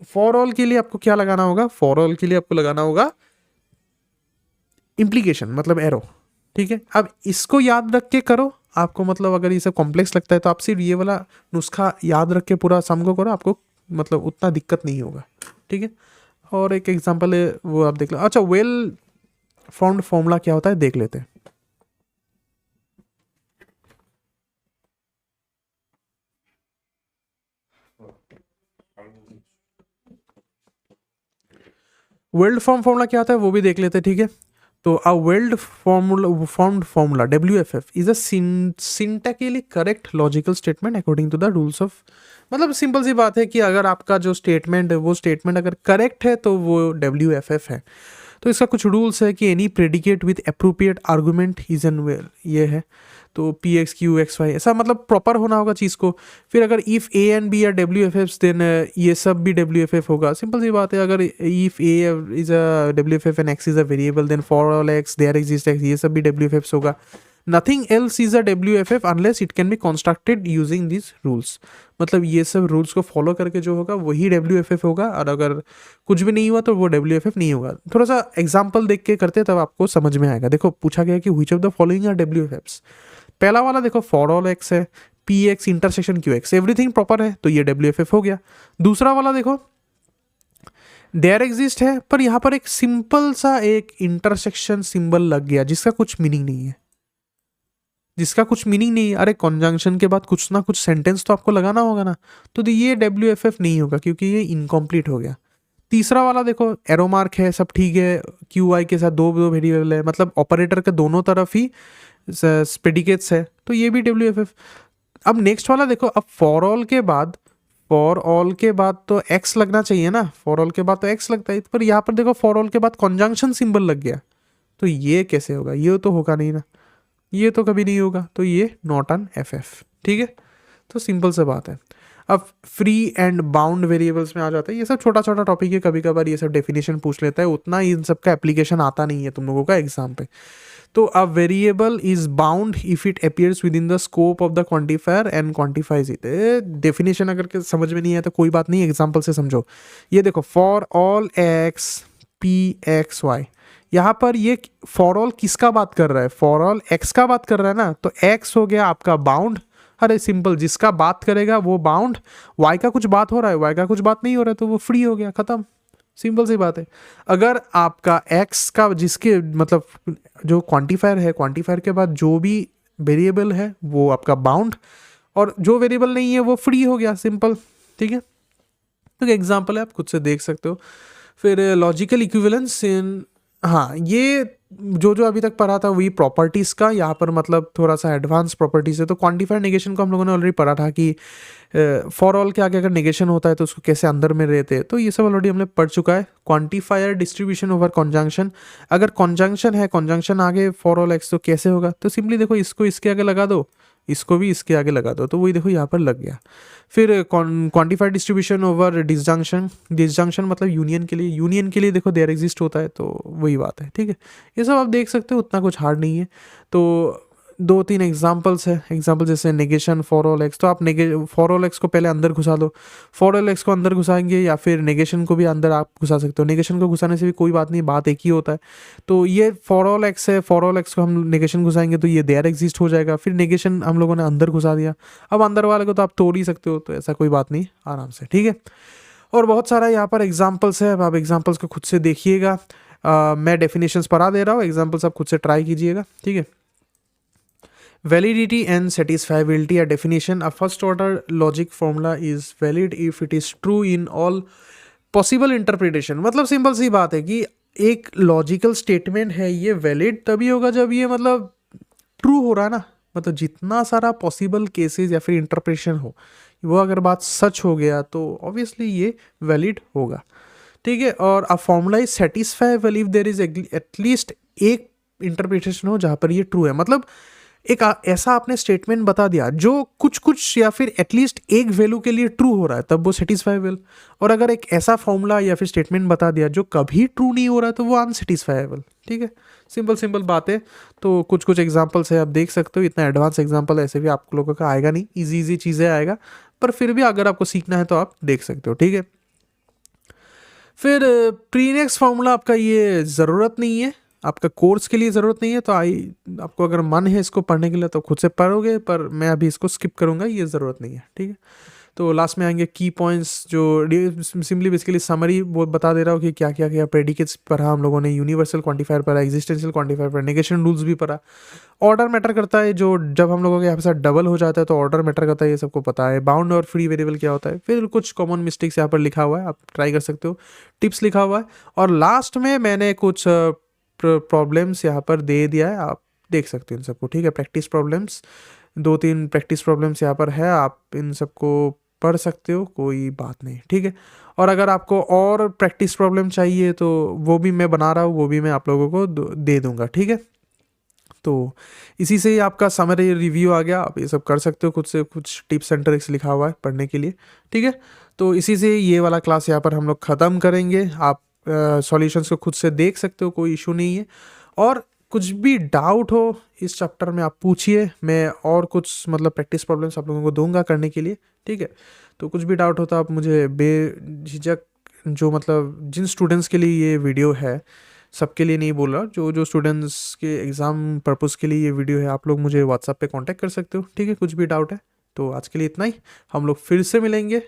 फॉर ऑल के लिए आपको क्या लगाना होगा, फॉर ऑल के लिए आपको लगाना होगा इम्प्लीकेशन, मतलब एरो, ठीक है। अब इसको याद रख के करो, आपको मतलब अगर ये सब कॉम्प्लेक्स लगता है तो आप सिर्फ ये वाला नुस्खा याद रख के पूरा सम को करो, आपको मतलब उतना दिक्कत नहीं होगा, ठीक है। और एक एग्जांपल है वो आप देख लो। अच्छा, वेल फाउंड फॉर्मूला क्या होता है देख लेते हैं। वेल्ड फॉर्मूला क्या होता है वो भी देख लेते हैं, ठीक है। तो a well founded formula WFF is a syntactically correct logical statement according to the rules of, मतलब सिंपल सी बात है कि अगर आपका जो स्टेटमेंट है वो स्टेटमेंट अगर करेक्ट है तो वो WFF है। तो इसका कुछ रूल्स है कि any predicate with appropriate argument is an well, ये है। तो P x Q x y ऐसा मतलब प्रॉपर होना होगा चीज़ को। फिर अगर if A and B are WFFs then ये सब भी WFF होगा, सिंपल सी बात है। अगर if A is a WFF and x is a variable then for all x there exist x, ये सब भी WFFs होगा। Nothing else is a WFF unless it can be constructed using this rules, मतलब ये सब rules को follow करके जो होगा वही WFF होगा, और अगर कुछ भी नहीं हुआ तो वो WFF नहीं होगा। थोड़ा सा एग्जाम्पल देख के करते तब आपको समझ में आएगा। देखो पूछा गया कि which of the following are WFFs। पहला वाला देखो फॉर ऑल एक्स है, P x intersection Q x, everything proper है तो ये WFF हो गया। दूसरा वाला देखो देयर एग्जिस्ट है, पर यहाँ पर एक सिंपल सा एक इंटरसेक्शन सिंबल लग गया जिसका कुछ मीनिंग नहीं है, अरे कॉन्जंक्शन के बाद कुछ ना कुछ सेंटेंस तो आपको लगाना होगा ना, तो ये WFF नहीं होगा क्योंकि ये इनकम्प्लीट हो गया। तीसरा वाला देखो एरो मार्क है, सब ठीक है, क्यू आई के साथ दो दो वेरिएबल है, मतलब ऑपरेटर के दोनों तरफ ही प्रेडिकेट्स है, तो ये भी WFF। अब नेक्स्ट वाला देखो, अब फॉर ऑल के बाद तो एक्स लगना चाहिए ना, फॉर ऑल के बाद तो एक्स लगता है, पर यहाँ पर देखो फॉर ऑल के बाद कॉन्जंक्शन सिंबल लग गया, तो ये कैसे होगा, ये तो होगा नहीं ना, ये तो कभी नहीं होगा, तो ये नॉट एन FF, ठीक है। तो सिंपल सा बात है। अब फ्री एंड बाउंड वेरिएबल्स में आ जाता है, ये सब छोटा छोटा टॉपिक है, कभी कभार ये सब डेफिनेशन पूछ लेता है, उतना इन सब का एप्लीकेशन आता नहीं है तुम लोगों का एग्जाम पे। तो a variable is bound if it appears within the scope of the quantifier and quantifies it. Definition अगर समझ में नहीं आया तो कोई बात नहीं, एग्जाम्पल से समझो। ये देखो for all x P x y, यहाँ पर ये फॉर ऑल किसका बात कर रहा है, फॉर ऑल एक्स का बात कर रहा है ना, तो एक्स हो गया आपका बाउंड। अरे सिंपल, जिसका बात करेगा वो बाउंड, वाई का कुछ बात हो रहा है, वाई का कुछ बात नहीं हो रहा है तो वो फ्री हो गया, खत्म, सिंपल सी बात है। अगर आपका एक्स का जिसके मतलब जो क्वांटिफायर है, क्वांटिफायर के बाद जो भी वेरिएबल है वो आपका बाउंड, और जो वेरिएबल नहीं है वो फ्री हो गया, सिंपल, ठीक है। तो एग्जाम्पल है, आप खुद से देख सकते हो। फिर लॉजिकल इक्विवेलेंस इन, हाँ ये जो जो अभी तक पढ़ा था वही प्रॉपर्टीज़ का, यहाँ पर मतलब थोड़ा सा एडवांस प्रॉपर्टीज़ है। तो क्वांटिफायर नेगेशन को हम लोगों ने ऑलरेडी पढ़ा था कि फॉर ऑल के आगे अगर नेगेशन होता है तो उसको कैसे अंदर में रहते हैं, तो ये सब ऑलरेडी हमने पढ़ चुका है। क्वांटिफायर डिस्ट्रीब्यूशन ओवर कॉन्जंक्शन, अगर कॉन्जंक्शन है, कॉन्जंक्शन आगे फॉर ऑल एक्स, तो कैसे होगा, तो सिंपली देखो इसको इसके आगे लगा दो, इसको भी इसके आगे लगा दो, तो वही देखो यहाँ पर लग गया। फिर क्वांटिफाइड डिस्ट्रीब्यूशन ओवर डिसजंक्शन मतलब यूनियन के लिए देखो देयर एग्जिस्ट होता है, तो वही बात है, ठीक है। ये सब आप देख सकते हो, उतना कुछ हार्ड नहीं है। तो दो तीन एग्जाम्पल्स है, एग्जाम्पल जैसे नेगेशन फॉर ऑल एक्स, तो आप फॉर ऑल एक्स को पहले अंदर घुसा दो, फॉर ऑल एक्स को अंदर घुसाएंगे, या फिर नेगेशन को भी अंदर आप घुसा सकते हो, नेगेशन को घुसाने से भी कोई बात नहीं, बात एक ही होता है। तो ये फॉर ऑल एक्स है, फॉर ऑल एक्स को हम नेगेशन घुसाएंगे तो ये देयर एग्जिस्ट हो जाएगा, फिर नेगेशन हम लोगों ने अंदर घुसा दिया, अब अंदर वाले को तो आप तोड़ ही सकते हो, तो ऐसा कोई बात नहीं, आराम से, ठीक है। और बहुत सारा यहाँ पर एग्जाम्पल्स है, अब आप एग्जाम्पल्स को खुद से देखिएगा। मैं डेफिनेशंस पढ़ा दे रहा हूँ, एग्जाम्पल्स आप खुद से ट्राई कीजिएगा, ठीक है। Validity and satisfiability a definition. A first order logic formula is valid if it is true in all possible interpretation. मतलब सिंपल सी बात है कि एक लॉजिकल स्टेटमेंट है ये वैलिड तभी होगा जब ये मतलब ट्रू हो रहा है ना, मतलब जितना सारा पॉसिबल केसेस या फिर इंटरप्रिटेशन हो वो अगर बात सच हो गया तो ऑब्वियसली ये वैलिड होगा, ठीक है। और a formula is satisfiable if there is at least एक इंटरप्रिटेशन हो जहाँ पर ये ट्रू है। मतलब एक ऐसा आपने स्टेटमेंट बता दिया जो कुछ कुछ या फिर एटलीस्ट एक वैल्यू के लिए ट्रू हो रहा है तब वो सेटिस्फाइबल। और अगर एक ऐसा फॉर्मूला या फिर स्टेटमेंट बता दिया जो कभी ट्रू नहीं हो रहा है तो वो अनसेटिस्फाइबल, ठीक है। सिंपल सिंपल बातें। तो कुछ कुछ एग्जांपल्स है, आप देख सकते हो। इतना एडवांस एग्जांपल ऐसे भी आप लोगों का आएगा नहीं, इजी इजी चीज़ें आएगा, पर फिर भी अगर आपको सीखना है तो आप देख सकते हो, ठीक है। फिर प्रीनेक्स फार्मूला आपका ये ज़रूरत नहीं है, आपका कोर्स के लिए ज़रूरत नहीं है, तो आपको अगर मन है इसको पढ़ने के लिए तो खुद से पढ़ोगे, पर मैं अभी इसको स्किप करूँगा, ये ज़रूरत नहीं है, ठीक है। तो लास्ट में आएंगे की पॉइंट्स, जो सिंपली बेसिकली समरी वो बता दे रहा हूँ कि क्या क्या क्या प्रेडिकेट्स पढ़ा हम लोगों ने, यूनिवर्सल क्वांटिफायर पढ़ा, एग्जिस्टेंशियल क्वांटिफायर पढ़ा, नेगेशन रूल्स भी पढ़ा। ऑर्डर मैटर करता है, जो जब हम लोगों के यहाँ पे साथ डबल हो जाता है तो ऑर्डर मैटर करता है, ये सबको पता है। बाउंड और फ्री वेरिएबल क्या होता है, फिर कुछ कॉमन मिस्टेक्स यहाँ पर लिखा हुआ है, आप ट्राई कर सकते हो, टिप्स लिखा हुआ है। और लास्ट में मैंने कुछ प्रॉब्लम्स यहाँ पर दे दिया है, आप देख सकते हो इन सबको, ठीक है। प्रैक्टिस प्रॉब्लम्स 2-3 प्रैक्टिस प्रॉब्लम्स यहाँ पर है, आप इन सबको पढ़ सकते हो, कोई बात नहीं, ठीक है। और अगर आपको और प्रैक्टिस प्रॉब्लम चाहिए तो वो भी मैं बना रहा हूँ, वो भी मैं आप लोगों को दे दूंगा, ठीक है। तो इसी से ही आपका समरी रिव्यू आ गया, आप ये सब कर सकते हो खुद से, कुछ टिप्स एंड ट्रिक्स लिखा हुआ है पढ़ने के लिए, ठीक है। तो इसी से ये वाला क्लास यहाँ पर हम लोग ख़त्म करेंगे। आप सॉल्यूशंस को खुद से देख सकते हो, कोई इशू नहीं है। और कुछ भी डाउट हो इस चैप्टर में आप पूछिए, मैं और कुछ मतलब प्रैक्टिस प्रॉब्लम्स आप लोगों को दूंगा करने के लिए, ठीक है। तो कुछ भी डाउट हो तो आप मुझे बेझिझक, जो मतलब जिन स्टूडेंट्स के लिए ये वीडियो है, सबके लिए नहीं बोल रहा, जो जो स्टूडेंट्स के एग्ज़ाम पर्पज़ के लिए ये वीडियो है, आप लोग मुझे व्हाट्सएप पे कांटेक्ट कर सकते हो, ठीक है, कुछ भी डाउट है। तो आज के लिए इतना ही, हम लोग फिर से मिलेंगे,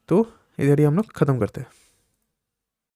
तो इधर ही हम लोग ख़त्म करते हैं।